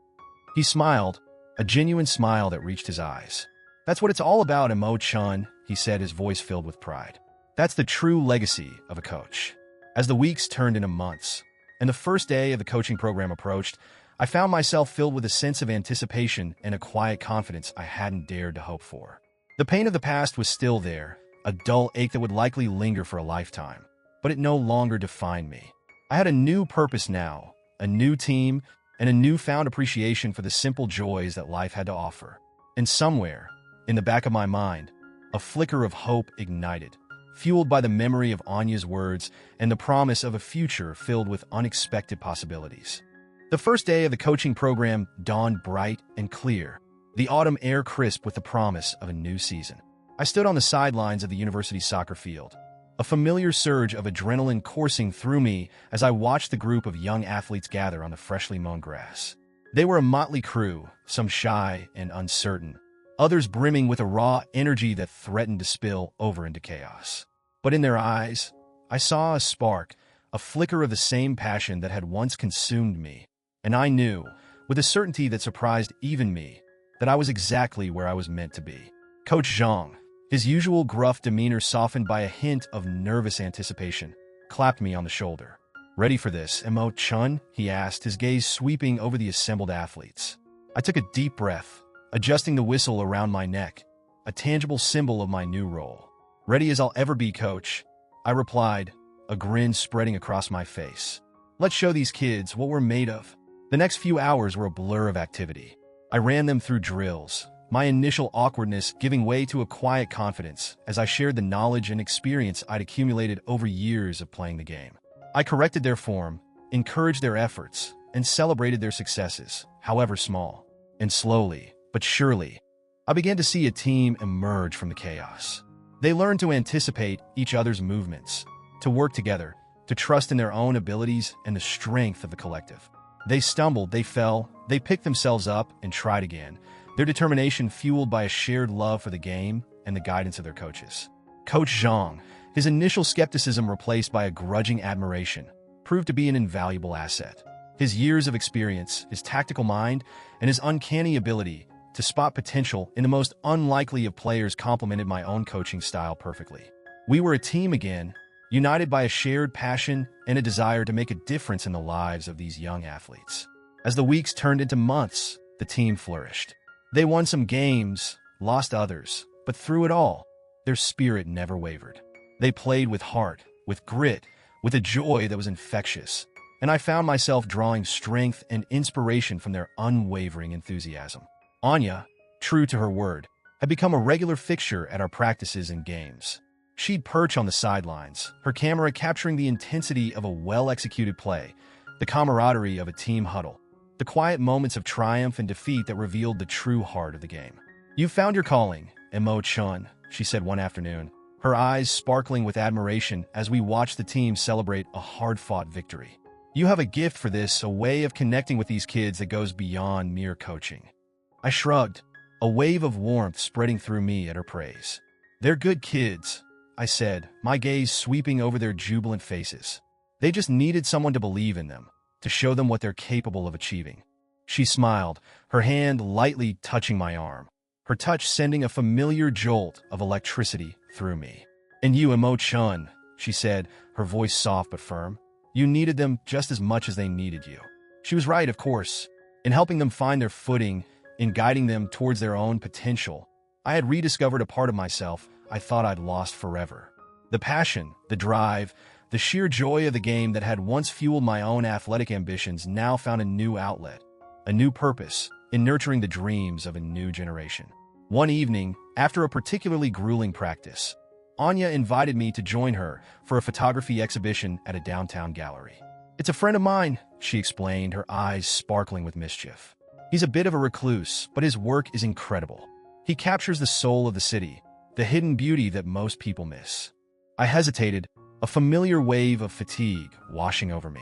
Speaker 1: He smiled, a genuine smile that reached his eyes. That's what it's all about, Emo-chun, he said, his voice filled with pride. That's the true legacy of a coach. As the weeks turned into months, and the first day of the coaching program approached, I found myself filled with a sense of anticipation and a quiet confidence I hadn't dared to hope for. The pain of the past was still there, a dull ache that would likely linger for a lifetime, but it no longer defined me. I had a new purpose now, a new team, and a newfound appreciation for the simple joys that life had to offer. And somewhere, in the back of my mind, a flicker of hope ignited, fueled by the memory of Anya's words and the promise of a future filled with unexpected possibilities. The first day of the coaching program dawned bright and clear, the autumn air crisp with the promise of a new season. I stood on the sidelines of the university soccer field, a familiar surge of adrenaline coursing through me as I watched the group of young athletes gather on the freshly mown grass. They were a motley crew, some shy and uncertain, others brimming with a raw energy that threatened to spill over into chaos. But in their eyes, I saw a spark, a flicker of the same passion that had once consumed me, and I knew, with a certainty that surprised even me, that I was exactly where I was meant to be. Coach Zhang, his usual gruff demeanor softened by a hint of nervous anticipation, clapped me on the shoulder. "Ready for this, Emo-chun?" he asked, his gaze sweeping over the assembled athletes. I took a deep breath, adjusting the whistle around my neck, a tangible symbol of my new role. "Ready as I'll ever be, coach," I replied, a grin spreading across my face. "Let's show these kids what we're made of." The next few hours were a blur of activity. I ran them through drills, my initial awkwardness giving way to a quiet confidence as I shared the knowledge and experience I'd accumulated over years of playing the game. I corrected their form, encouraged their efforts, and celebrated their successes, however small. And slowly, but surely, I began to see a team emerge from the chaos. They learned to anticipate each other's movements, to work together, to trust in their own abilities and the strength of the collective. They stumbled, they fell, they picked themselves up and tried again, their determination fueled by a shared love for the game and the guidance of their coaches. Coach Zhang, his initial skepticism replaced by a grudging admiration, proved to be an invaluable asset. His years of experience, his tactical mind, and his uncanny ability to spot potential in the most unlikely of players complemented my own coaching style perfectly. We were a team again, united by a shared passion and a desire to make a difference in the lives of these young athletes. As the weeks turned into months, the team flourished. They won some games, lost others, but through it all, their spirit never wavered. They played with heart, with grit, with a joy that was infectious, and I found myself drawing strength and inspiration from their unwavering enthusiasm. Anya, true to her word, had become a regular fixture at our practices and games. She'd perch on the sidelines, her camera capturing the intensity of a well-executed play, the camaraderie of a team huddle, the quiet moments of triumph and defeat that revealed the true heart of the game. "You found your calling, Emo-chun," she said one afternoon, her eyes sparkling with admiration as we watched the team celebrate a hard-fought victory. "You have a gift for this, a way of connecting with these kids that goes beyond mere coaching." I shrugged, a wave of warmth spreading through me at her praise. "They're good kids," I said, my gaze sweeping over their jubilant faces. "They just needed someone to believe in them, to show them what they're capable of achieving." She smiled, her hand lightly touching my arm, her touch sending a familiar jolt of electricity through me. "And you, Emo-chun," she said, her voice soft but firm. "You needed them just as much as they needed you." She was right, of course. In helping them find their footing, in guiding them towards their own potential, I had rediscovered a part of myself I thought I'd lost forever. The passion, the drive, the sheer joy of the game that had once fueled my own athletic ambitions now found a new outlet, a new purpose, in nurturing the dreams of a new generation. One evening, after a particularly grueling practice, Anya invited me to join her for a photography exhibition at a downtown gallery. "It's a friend of mine," she explained, her eyes sparkling with mischief. "He's a bit of a recluse, but his work is incredible. He captures the soul of the city, the hidden beauty that most people miss." I hesitated, a familiar wave of fatigue washing over me.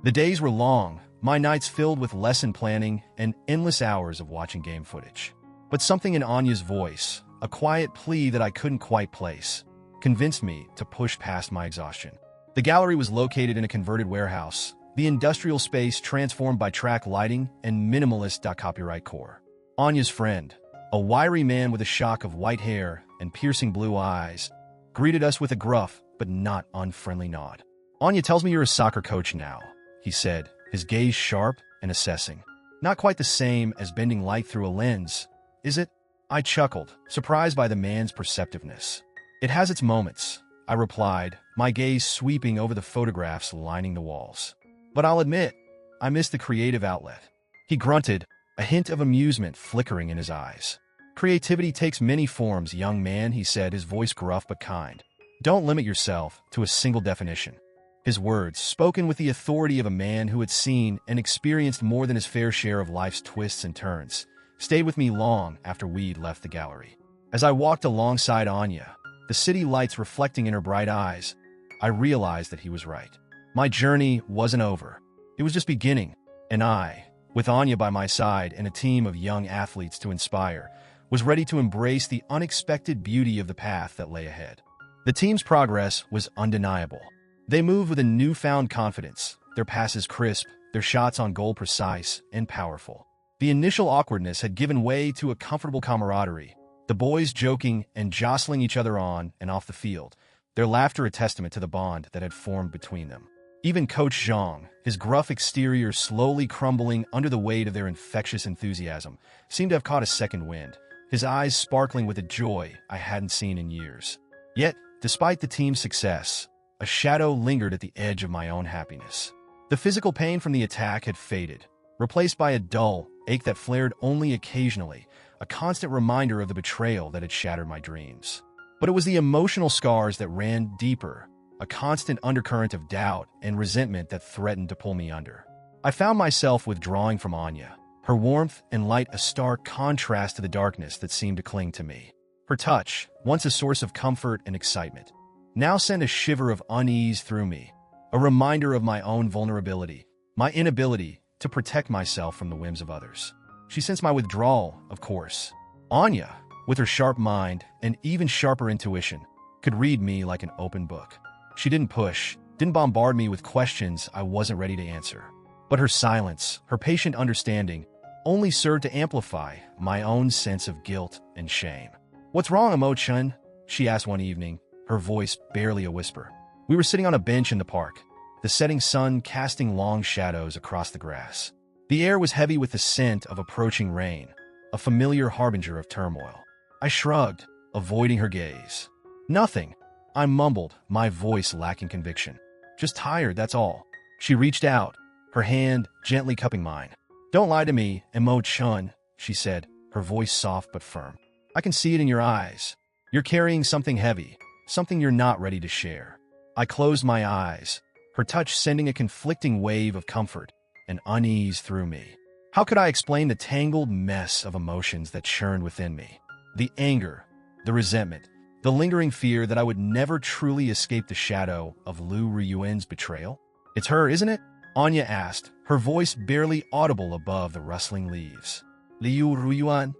Speaker 1: The days were long, my nights filled with lesson planning and endless hours of watching game footage. But something in Anya's voice, a quiet plea that I couldn't quite place, convinced me to push past my exhaustion. The gallery was located in a converted warehouse, the industrial space transformed by track lighting and minimalist copyright core. Anya's friend, a wiry man with a shock of white hair and piercing blue eyes, greeted us with a gruff but not unfriendly nod. "Anya tells me you're a soccer coach now," he said, his gaze sharp and assessing. "Not quite the same as bending light through a lens, is it?" I chuckled, surprised by the man's perceptiveness. "It has its moments," I replied, my gaze sweeping over the photographs lining the walls. "But I'll admit, I miss the creative outlet." He grunted, a hint of amusement flickering in his eyes. "Creativity takes many forms, young man," he said, his voice gruff but kind. "Don't limit yourself to a single definition." His words, spoken with the authority of a man who had seen and experienced more than his fair share of life's twists and turns, stayed with me long after we'd left the gallery. As I walked alongside Anya, the city lights reflecting in her bright eyes, I realized that he was right. My journey wasn't over. It was just beginning, and I, with Anya by my side and a team of young athletes to inspire, was ready to embrace the unexpected beauty of the path that lay ahead. The team's progress was undeniable. They moved with a newfound confidence, their passes crisp, their shots on goal precise and powerful. The initial awkwardness had given way to a comfortable camaraderie, the boys joking and jostling each other on and off the field, their laughter a testament to the bond that had formed between them. Even Coach Zhang, his gruff exterior slowly crumbling under the weight of their infectious enthusiasm, seemed to have caught a second wind, his eyes sparkling with a joy I hadn't seen in years. Yet, despite the team's success, a shadow lingered at the edge of my own happiness. The physical pain from the attack had faded, replaced by a dull ache that flared only occasionally, a constant reminder of the betrayal that had shattered my dreams. But it was the emotional scars that ran deeper, a constant undercurrent of doubt and resentment that threatened to pull me under. I found myself withdrawing from Anya, her warmth and light a stark contrast to the darkness that seemed to cling to me. Her touch, once a source of comfort and excitement, now sent a shiver of unease through me, a reminder of my own vulnerability, my inability to protect myself from the whims of others. She sensed my withdrawal, of course. Anya, with her sharp mind and even sharper intuition, could read me like an open book. She didn't push, didn't bombard me with questions I wasn't ready to answer. But her silence, her patient understanding, only served to amplify my own sense of guilt and shame. "What's wrong, Emo-chun?" she asked one evening, her voice barely a whisper. We were sitting on a bench in the park, the setting sun casting long shadows across the grass. The air was heavy with the scent of approaching rain, a familiar harbinger of turmoil. I shrugged, avoiding her gaze. "Nothing," I mumbled, my voice lacking conviction. "Just tired, that's all." She reached out, her hand gently cupping mine. "Don't lie to me, Emo-chun," she said, her voice soft but firm. "I can see it in your eyes. You're carrying something heavy, something you're not ready to share." I closed my eyes, her touch sending a conflicting wave of comfort and unease through me. How could I explain the tangled mess of emotions that churned within me? The anger, the resentment, the lingering fear that I would never truly escape the shadow of Liu Ruyuan's betrayal? "It's her, isn't it?" Anya asked, her voice barely audible above the rustling leaves. "Liu Ruyuan?"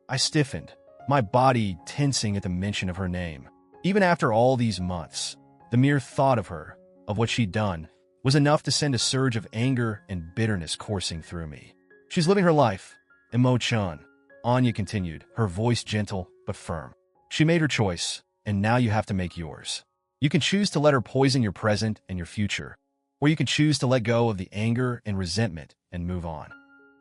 Speaker 1: I stiffened, my body tensing at the mention of her name. Even after all these months, the mere thought of her, of what she'd done, was enough to send a surge of anger and bitterness coursing through me. "She's living her life, Emo-chun," Anya continued, her voice gentle but firm. "She made her choice, and now you have to make yours. You can choose to let her poison your present and your future, or you can choose to let go of the anger and resentment and move on."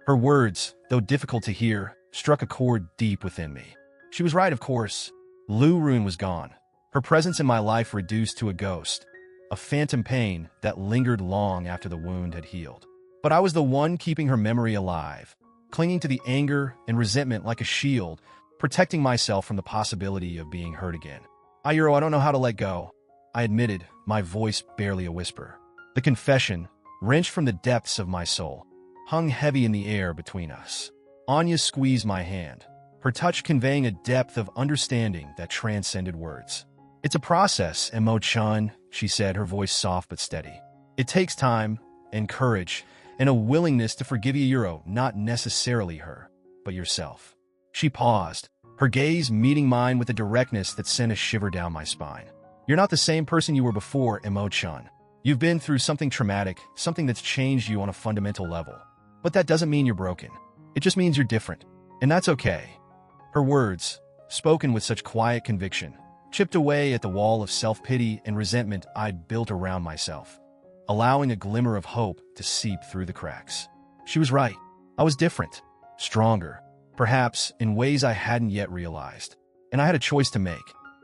Speaker 1: Her words, though difficult to hear, struck a chord deep within me. She was right, of course. Liu Ruyuan was gone, her presence in my life reduced to a ghost, a phantom pain that lingered long after the wound had healed. But I was the one keeping her memory alive, clinging to the anger and resentment like a shield, protecting myself from the possibility of being hurt again. I don't know how to let go," I admitted, my voice barely a whisper. The confession, wrenched from the depths of my soul, hung heavy in the air between us. Anya squeezed my hand, her touch conveying a depth of understanding that transcended words. "It's a process, Emo-chan," she said, her voice soft but steady. "It takes time and courage and a willingness to forgive not necessarily her, but yourself." She paused, her gaze meeting mine with a directness that sent a shiver down my spine. You're not the same person you were before, Emo-chan. You've been through something traumatic, something that's changed you on a fundamental level. But that doesn't mean you're broken. It just means you're different. And that's okay. Her words, spoken with such quiet conviction, chipped away at the wall of self-pity and resentment I'd built around myself, allowing a glimmer of hope to seep through the cracks. She was right. I was different, stronger, perhaps in ways I hadn't yet realized. And I had a choice to make.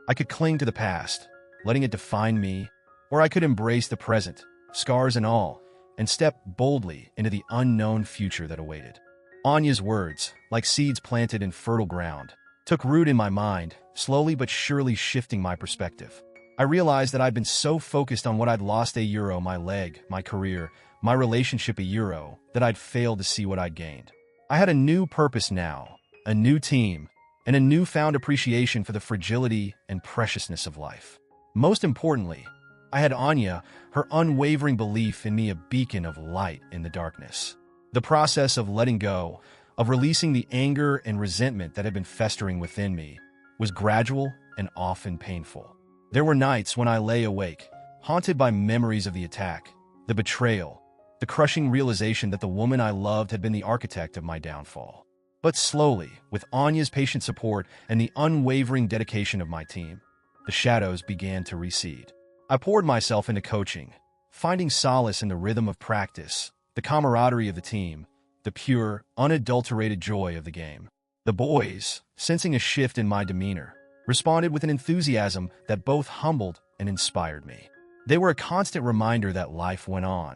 Speaker 1: I could cling to the past, letting it define me, or I could embrace the present, scars and all, and step boldly into the unknown future that awaited. Anya's words, like seeds planted in fertile ground, took root in my mind, slowly but surely shifting my perspective. I realized that I'd been so focused on what I'd lost my leg, my career, my relationship that I'd failed to see what I'd gained. I had a new purpose now, a new team, and a newfound appreciation for the fragility and preciousness of life. Most importantly, I had Anya, her unwavering belief in me, a beacon of light in the darkness. The process of letting go, of releasing the anger and resentment that had been festering within me, was gradual and often painful. There were nights when I lay awake, haunted by memories of the attack, the betrayal, the crushing realization that the woman I loved had been the architect of my downfall. But slowly, with Anya's patient support and the unwavering dedication of my team, the shadows began to recede. I poured myself into coaching, finding solace in the rhythm of practice, the camaraderie of the team, the pure, unadulterated joy of the game. The boys, sensing a shift in my demeanor, responded with an enthusiasm that both humbled and inspired me. They were a constant reminder that life went on,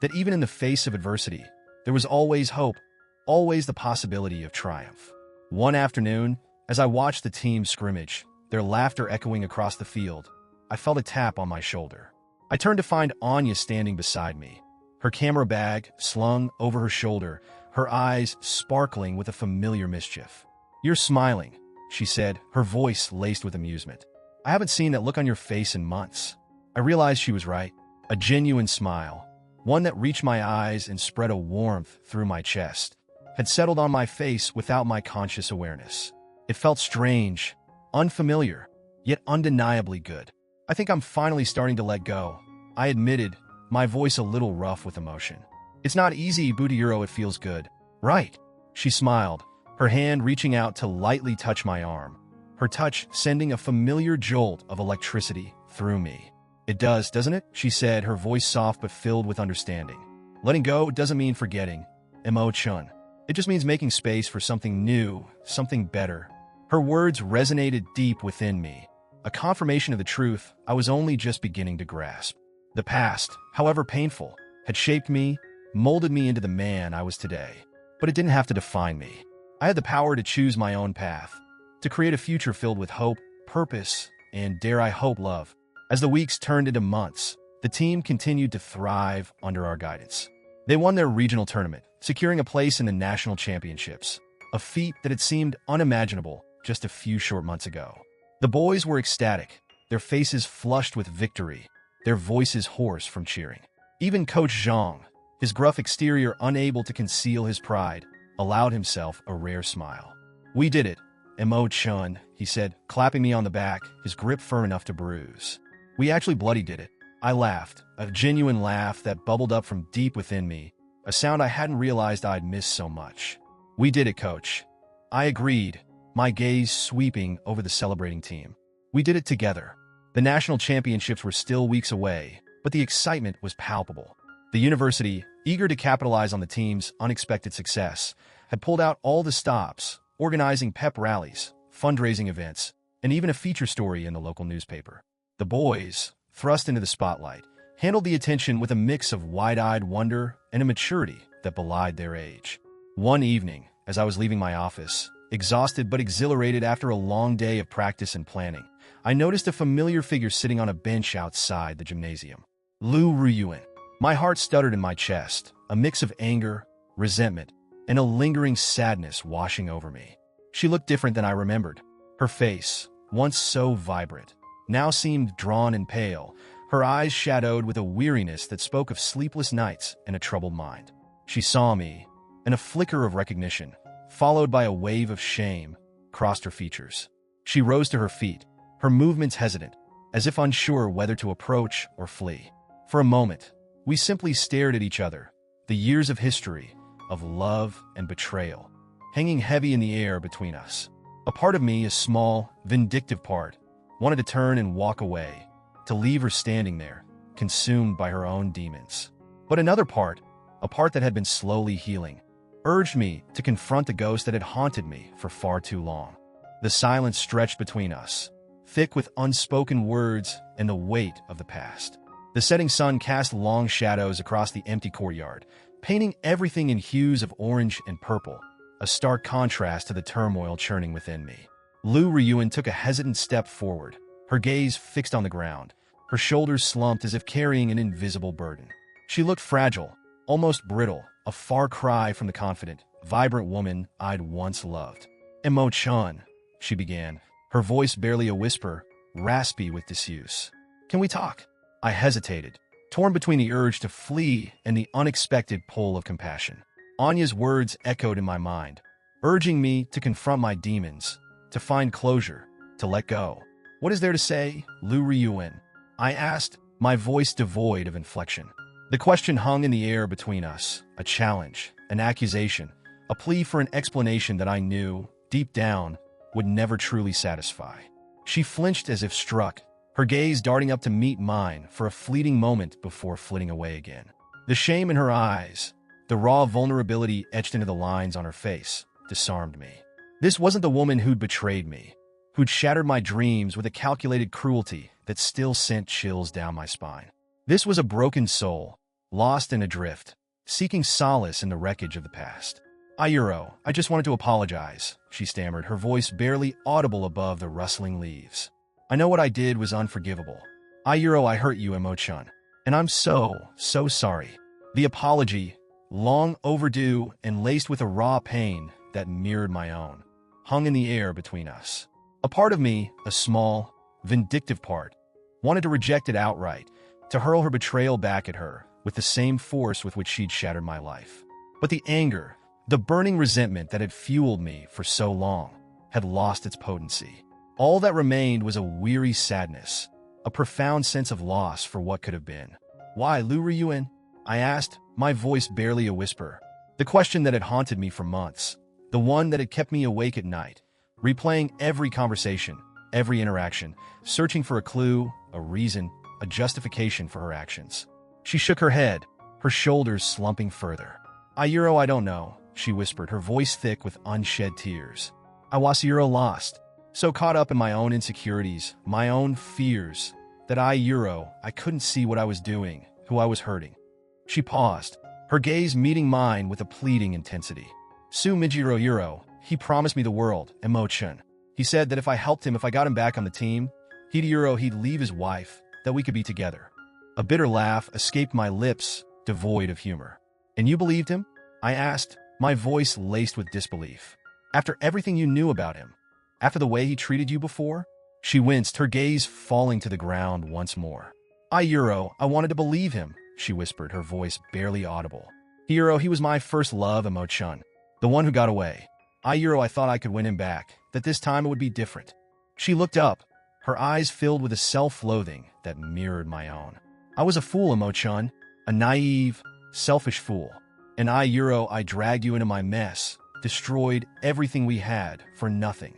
Speaker 1: that even in the face of adversity, there was always hope, always the possibility of triumph. One afternoon, as I watched the team scrimmage, their laughter echoing across the field, I felt a tap on my shoulder. I turned to find Anya standing beside me, her camera bag slung over her shoulder, her eyes sparkling with a familiar mischief. "You're smiling," she said, her voice laced with amusement. "I haven't seen that look on your face in months." I realized she was right. A genuine smile, one that reached my eyes and spread a warmth through my chest, had settled on my face without my conscious awareness. It felt strange, unfamiliar, yet undeniably good. "I think I'm finally starting to let go," I admitted, my voice a little rough with emotion. "It's not easy, Butihiro, it feels good." "Right." She smiled, her hand reaching out to lightly touch my arm, her touch sending a familiar jolt of electricity through me. "It does, doesn't it?" she said, her voice soft but filled with understanding. "Letting go doesn't mean forgetting, Emo-chun. It just means making space for something new, something better." Her words resonated deep within me, a confirmation of the truth I was only just beginning to grasp. The past, however painful, had shaped me, molded me into the man I was today. But it didn't have to define me. I had the power to choose my own path, to create a future filled with hope, purpose, and, dare I hope, love. As the weeks turned into months, the team continued to thrive under our guidance. They won their regional tournament, securing a place in the national championships, a feat that had seemed unimaginable just a few short months ago. The boys were ecstatic, their faces flushed with victory, their voices hoarse from cheering. Even Coach Zhang, his gruff exterior unable to conceal his pride, allowed himself a rare smile. "We did it, Emo-chun," he said, clapping me on the back, his grip firm enough to bruise. "We actually bloody did it." I laughed, a genuine laugh that bubbled up from deep within me, a sound I hadn't realized I'd missed so much. "We did it, Coach." I agreed, my gaze sweeping over the celebrating team. We did it together. The national championships were still weeks away, but the excitement was palpable. The university, eager to capitalize on the team's unexpected success, had pulled out all the stops, organizing pep rallies, fundraising events, and even a feature story in the local newspaper. The boys, thrust into the spotlight, handled the attention with a mix of wide-eyed wonder and a maturity that belied their age. One evening, as I was leaving my office, exhausted but exhilarated after a long day of practice and planning, I noticed a familiar figure sitting on a bench outside the gymnasium. Lu Ruyuan. My heart stuttered in my chest, a mix of anger, resentment, and a lingering sadness washing over me. She looked different than I remembered. Her face, once so vibrant, now seemed drawn and pale, her eyes shadowed with a weariness that spoke of sleepless nights and a troubled mind. She saw me, and a flicker of recognition, followed by a wave of shame, crossed her features. She rose to her feet, her movements hesitant, as if unsure whether to approach or flee. For a moment, we simply stared at each other, the years of history, of love and betrayal, hanging heavy in the air between us. A part of me, a small, vindictive part, wanted to turn and walk away, to leave her standing there, consumed by her own demons. But another part, a part that had been slowly healing, urged me to confront the ghost that had haunted me for far too long. The silence stretched between us, thick with unspoken words and the weight of the past. The setting sun cast long shadows across the empty courtyard, painting everything in hues of orange and purple, a stark contrast to the turmoil churning within me. Lu Ryuan took a hesitant step forward, her gaze fixed on the ground, her shoulders slumped as if carrying an invisible burden. She looked fragile, almost brittle, a far cry from the confident, vibrant woman I'd once loved. "Emo-chan," she began, her voice barely a whisper, raspy with disuse. "Can we talk?" I hesitated, torn between the urge to flee and the unexpected pull of compassion. Anya's words echoed in my mind, urging me to confront my demons, to find closure, to let go. "What is there to say, Lu Ryuan?" I asked, my voice devoid of inflection. The question hung in the air between us, a challenge, an accusation, a plea for an explanation that I knew, deep down, would never truly satisfy. She flinched as if struck, her gaze darting up to meet mine for a fleeting moment before flitting away again. The shame in her eyes, the raw vulnerability etched into the lines on her face, disarmed me. This wasn't the woman who'd betrayed me, who'd shattered my dreams with a calculated cruelty that still sent chills down my spine. This was a broken soul, lost and adrift, seeking solace in the wreckage of the past. "Ayuro, I just wanted to apologize," she stammered, her voice barely audible above the rustling leaves. "I know what I did was unforgivable. Ayuro, I hurt you, Emo-chan, and I'm so sorry." The apology, long overdue and laced with a raw pain that mirrored my own, hung in the air between us. A part of me, a small, vindictive part, wanted to reject it outright, to hurl her betrayal back at her with the same force with which she'd shattered my life. But the anger, the burning resentment that had fueled me for so long, had lost its potency. All that remained was a weary sadness, a profound sense of loss for what could have been. "Why, Lu Ryuan?" I asked, my voice barely a whisper. The question that had haunted me for months, the one that had kept me awake at night, replaying every conversation, every interaction, searching for a clue, a reason, a justification for her actions. She shook her head, her shoulders slumping further. "Ayuro, I don't know," she whispered, her voice thick with unshed tears. "I was lost, so caught up in my own insecurities, my own fears, that I couldn't see what I was doing, who I was hurting." She paused, her gaze meeting mine with a pleading intensity. "Su Mijiro Yuro, he promised me the world, Emo-chan. He said that if I helped him, if I got him back on the team, he'd leave his wife, that we could be together." A bitter laugh escaped my lips, devoid of humor. "And you believed him?" I asked, my voice laced with disbelief. "After everything you knew about him? After the way he treated you before?" She winced, her gaze falling to the ground once more. "Ayuro, I wanted to believe him," she whispered, her voice barely audible. He was my first love, Emo-chan. The one who got away. I thought I could win him back, that this time it would be different." She looked up, her eyes filled with a self-loathing that mirrored my own. "I was a fool, Emo-chan, a naive, selfish fool. And I dragged you into my mess, destroyed everything we had for nothing."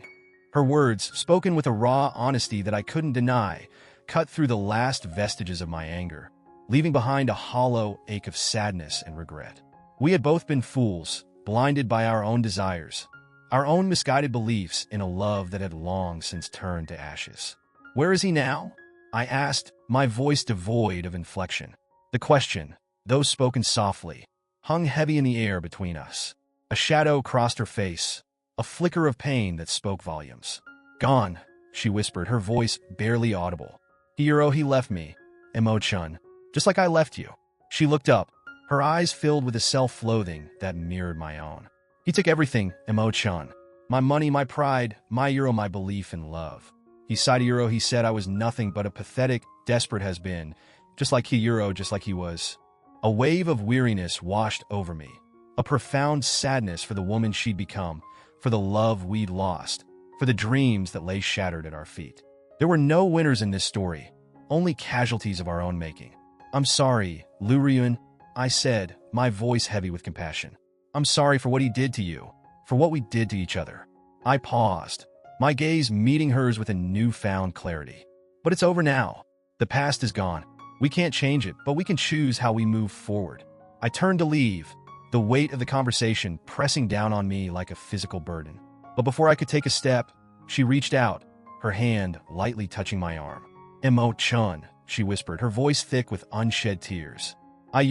Speaker 1: Her words, spoken with a raw honesty that I couldn't deny, cut through the last vestiges of my anger, leaving behind a hollow ache of sadness and regret. We had both been fools, blinded by our own desires, our own misguided beliefs in a love that had long since turned to ashes. "Where is he now?" I asked, my voice devoid of inflection. The question, though spoken softly, hung heavy in the air between us. A shadow crossed her face, a flicker of pain that spoke volumes. "Gone," she whispered, her voice barely audible. He left me, Emo-chan, just like I left you." She looked up, her eyes filled with a self-loathing that mirrored my own. "He took everything, Emo-chan. My money, my pride, my belief in love. He sighed. He said I was nothing but a pathetic, desperate has-been, just like he was." A wave of weariness washed over me, a profound sadness for the woman she'd become, for the love we'd lost, for the dreams that lay shattered at our feet. There were no winners in this story, only casualties of our own making. "I'm sorry, Lu Ryun," I said, my voice heavy with compassion. "I'm sorry for what he did to you, for what we did to each other." I paused, my gaze meeting hers with a newfound clarity. "But it's over now. The past is gone. We can't change it, but we can choose how we move forward." I turned to leave, the weight of the conversation pressing down on me like a physical burden. But before I could take a step, she reached out, her hand lightly touching my arm. "Emo-chun," she whispered, her voice thick with unshed tears. I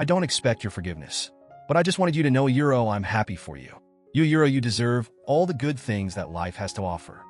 Speaker 1: don't expect your forgiveness, but I just wanted you to know, I'm happy for you. You deserve all the good things that life has to offer."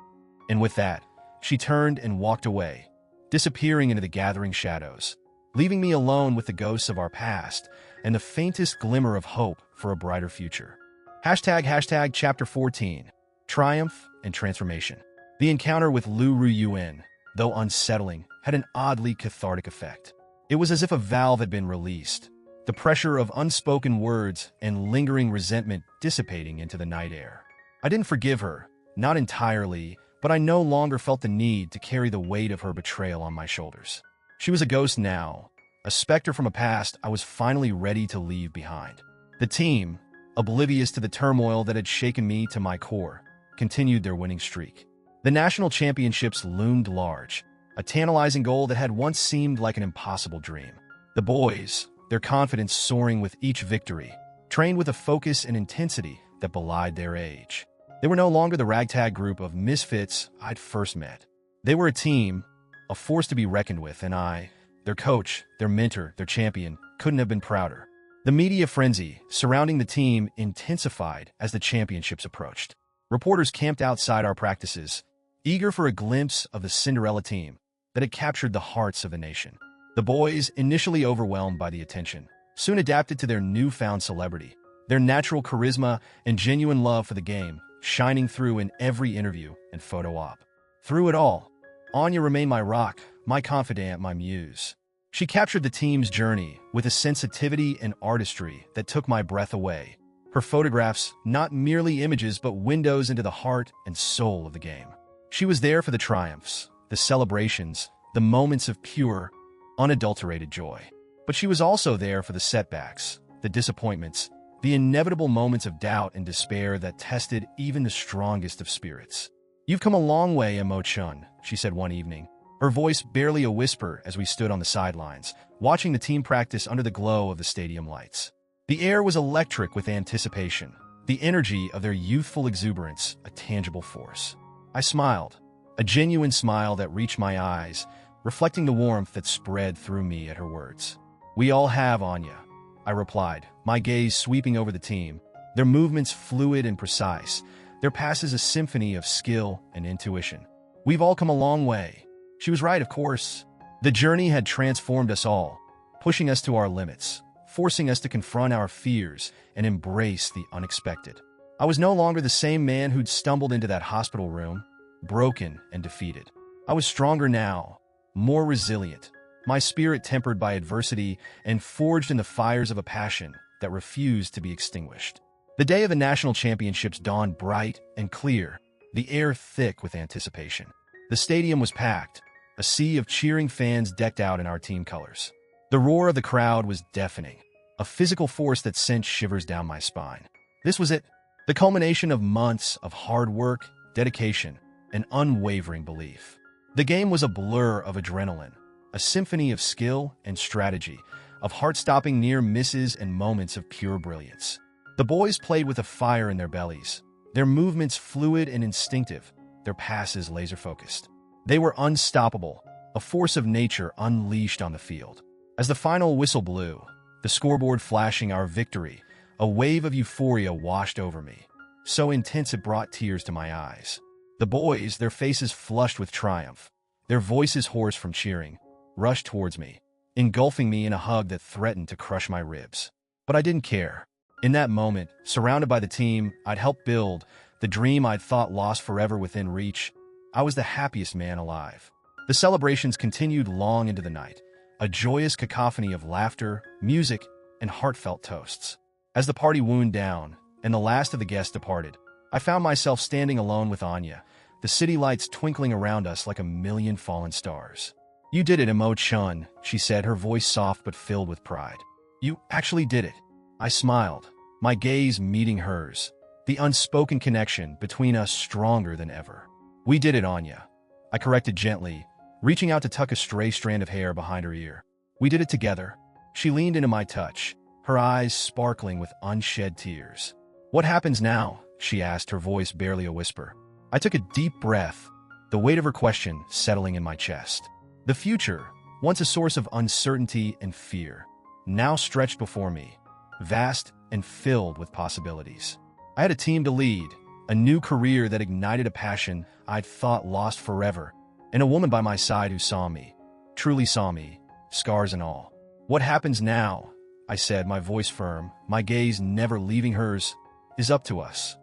Speaker 1: And with that, she turned and walked away, disappearing into the gathering shadows, leaving me alone with the ghosts of our past and the faintest glimmer of hope for a brighter future. Hashtag Chapter 14, Triumph and Transformation. The encounter with Lu Ryun, though unsettling, had an oddly cathartic effect. It was as if a valve had been released, the pressure of unspoken words and lingering resentment dissipating into the night air. I didn't forgive her, not entirely, but I no longer felt the need to carry the weight of her betrayal on my shoulders. She was a ghost now, a specter from a past I was finally ready to leave behind. The team, oblivious to the turmoil that had shaken me to my core, continued their winning streak. The national championships loomed large, a tantalizing goal that had once seemed like an impossible dream. The boys, their confidence soaring with each victory, trained with a focus and intensity that belied their age. They were no longer the ragtag group of misfits I'd first met. They were a team, a force to be reckoned with, and I, their coach, their mentor, their champion, couldn't have been prouder. The media frenzy surrounding the team intensified as the championships approached. Reporters camped outside our practices, eager for a glimpse of the Cinderella team that had captured the hearts of the nation. The boys, initially overwhelmed by the attention, soon adapted to their newfound celebrity, their natural charisma and genuine love for the game shining through in every interview and photo op. Through it all, Anya remained my rock, my confidant, my muse. She captured the team's journey with a sensitivity and artistry that took my breath away. Her photographs, not merely images but windows into the heart and soul of the game. She was there for the triumphs, the celebrations, the moments of pure, unadulterated joy. But she was also there for the setbacks, the disappointments, the inevitable moments of doubt and despair that tested even the strongest of spirits. "You've come a long way, Emo-chun," she said one evening, her voice barely a whisper as we stood on the sidelines, watching the team practice under the glow of the stadium lights. The air was electric with anticipation, the energy of their youthful exuberance a tangible force. I smiled, a genuine smile that reached my eyes, reflecting the warmth that spread through me at her words. "We all have, Anya," I replied, my gaze sweeping over the team, their movements fluid and precise, their passes a symphony of skill and intuition. "We've all come a long way." She was right, of course. The journey had transformed us all, pushing us to our limits, forcing us to confront our fears and embrace the unexpected. I was no longer the same man who'd stumbled into that hospital room, broken and defeated. I was stronger now, more resilient, my spirit tempered by adversity and forged in the fires of a passion that refused to be extinguished. The day of the national championships dawned bright and clear, the air thick with anticipation. The stadium was packed, a sea of cheering fans decked out in our team colors. The roar of the crowd was deafening, a physical force that sent shivers down my spine. This was it, the culmination of months of hard work, dedication, and unwavering belief. The game was a blur of adrenaline, a symphony of skill and strategy, of heart-stopping near misses and moments of pure brilliance. The boys played with a fire in their bellies, their movements fluid and instinctive, their passes laser-focused. They were unstoppable, a force of nature unleashed on the field. As the final whistle blew, the scoreboard flashing our victory, a wave of euphoria washed over me, so intense it brought tears to my eyes. The boys, their faces flushed with triumph, their voices hoarse from cheering, rushed towards me, engulfing me in a hug that threatened to crush my ribs. But I didn't care. In that moment, surrounded by the team I'd helped build, the dream I'd thought lost forever within reach, I was the happiest man alive. The celebrations continued long into the night, a joyous cacophony of laughter, music, and heartfelt toasts. As the party wound down, and the last of the guests departed, I found myself standing alone with Anya, the city lights twinkling around us like a million fallen stars. "You did it, Emo-chun," she said, her voice soft but filled with pride. "You actually did it." I smiled, my gaze meeting hers, the unspoken connection between us stronger than ever. "We did it, Anya," I corrected gently, reaching out to tuck a stray strand of hair behind her ear. "We did it together." She leaned into my touch, her eyes sparkling with unshed tears. "What happens now?" she asked, her voice barely a whisper. I took a deep breath, the weight of her question settling in my chest. The future, once a source of uncertainty and fear, now stretched before me, vast and filled with possibilities. I had a team to lead, a new career that ignited a passion I'd thought lost forever, and a woman by my side who saw me, truly saw me, scars and all. "What happens now?" I said, my voice firm, my gaze never leaving hers, "is up to us."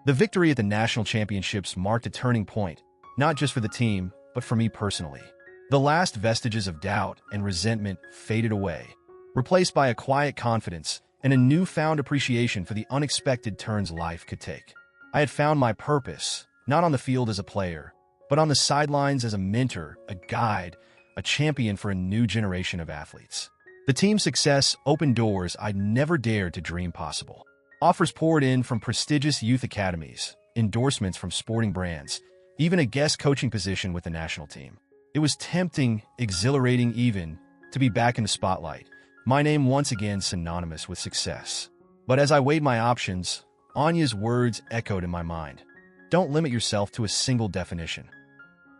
Speaker 1: The victory at the national championships marked a turning point, not just for the team, but for me personally. The last vestiges of doubt and resentment faded away, replaced by a quiet confidence and a newfound appreciation for the unexpected turns life could take. I had found my purpose, not on the field as a player, but on the sidelines as a mentor, a guide, a champion for a new generation of athletes. The team's success opened doors I'd never dared to dream possible. Offers poured in from prestigious youth academies, endorsements from sporting brands, even a guest coaching position with the national team. It was tempting, exhilarating even, to be back in the spotlight, my name once again synonymous with success. But as I weighed my options, Anya's words echoed in my mind. Don't limit yourself to a single definition.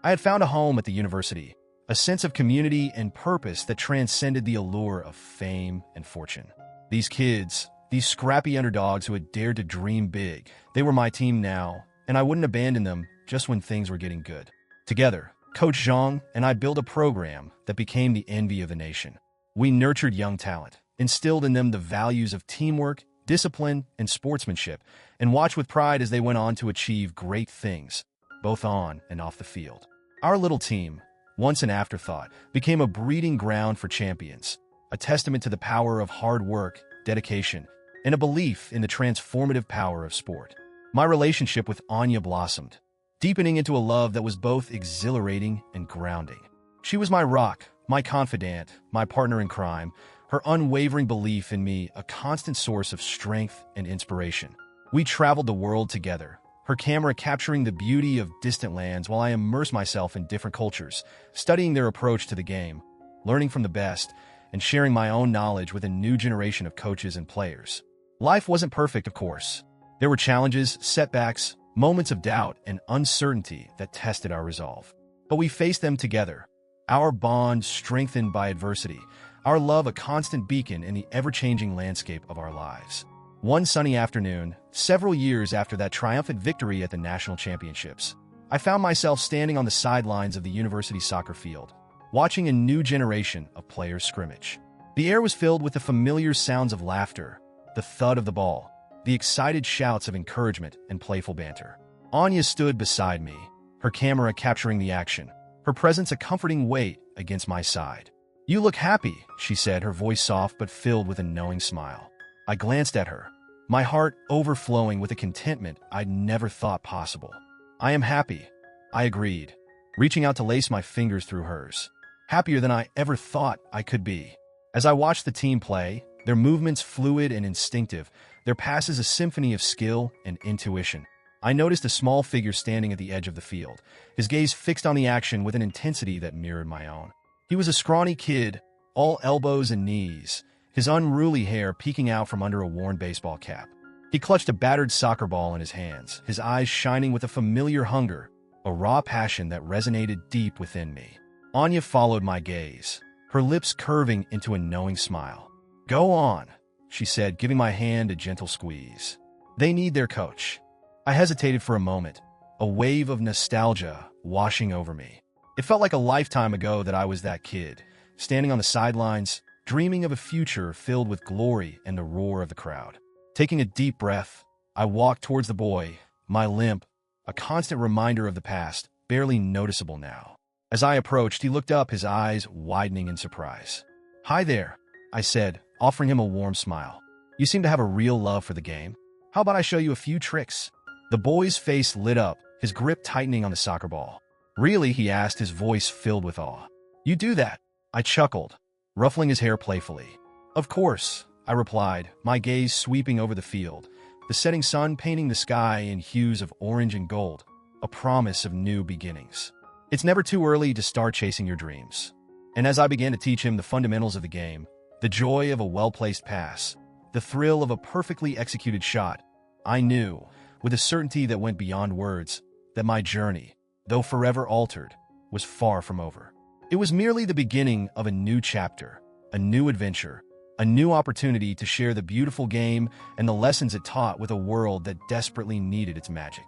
Speaker 1: I had found a home at the university, a sense of community and purpose that transcended the allure of fame and fortune. These kids, these scrappy underdogs who had dared to dream big, they were my team now, and I wouldn't abandon them just when things were getting good. Together, Coach Zhang and I built a program that became the envy of the nation. We nurtured young talent, instilled in them the values of teamwork, discipline, and sportsmanship, and watched with pride as they went on to achieve great things, both on and off the field. Our little team, once an afterthought, became a breeding ground for champions, a testament to the power of hard work, dedication, and a belief in the transformative power of sport. My relationship with Anya blossomed, deepening into a love that was both exhilarating and grounding. She was my rock, my confidant, my partner in crime, her unwavering belief in me a constant source of strength and inspiration. We traveled the world together, her camera capturing the beauty of distant lands while I immersed myself in different cultures, studying their approach to the game, learning from the best, and sharing my own knowledge with a new generation of coaches and players. Life wasn't perfect, of course. There were challenges, setbacks, moments of doubt, and uncertainty that tested our resolve. But we faced them together, our bond strengthened by adversity, our love a constant beacon in the ever-changing landscape of our lives. One sunny afternoon, several years after that triumphant victory at the national championships, I found myself standing on the sidelines of the university soccer field, watching a new generation of players scrimmage. The air was filled with the familiar sounds of laughter, the thud of the ball, the excited shouts of encouragement and playful banter. Anya stood beside me, her camera capturing the action, her presence a comforting weight against my side. "You look happy," she said, her voice soft but filled with a knowing smile. I glanced at her, my heart overflowing with a contentment I'd never thought possible. "I am happy," I agreed, reaching out to lace my fingers through hers. Happier than I ever thought I could be. As I watched the team play, their movements fluid and instinctive, their passes a symphony of skill and intuition, I noticed a small figure standing at the edge of the field, his gaze fixed on the action with an intensity that mirrored my own. He was a scrawny kid, all elbows and knees, his unruly hair peeking out from under a worn baseball cap. He clutched a battered soccer ball in his hands, his eyes shining with a familiar hunger, a raw passion that resonated deep within me. Anya followed my gaze, her lips curving into a knowing smile. "Go on," she said, giving my hand a gentle squeeze. "They need their coach." I hesitated for a moment, a wave of nostalgia washing over me. It felt like a lifetime ago that I was that kid, standing on the sidelines, dreaming of a future filled with glory and the roar of the crowd. Taking a deep breath, I walked towards the boy, my limp, a constant reminder of the past, barely noticeable now. As I approached, he looked up, his eyes widening in surprise. "Hi there," I said, offering him a warm smile. You seem to have a real love for the game. How about I show you a few tricks? The boy's face lit up, his grip tightening on the soccer ball. Really, he asked, his voice filled with awe. You do that? I chuckled, ruffling his hair playfully. Of course, I replied, my gaze sweeping over the field, the setting sun painting the sky in hues of orange and gold, a promise of new beginnings. It's never too early to start chasing your dreams. And as I began to teach him the fundamentals of the game, the joy of a well-placed pass, the thrill of a perfectly executed shot, I knew, with a certainty that went beyond words, that my journey, though forever altered, was far from over. It was merely the beginning of a new chapter, a new adventure, a new opportunity to share the beautiful game and the lessons it taught with a world that desperately needed its magic.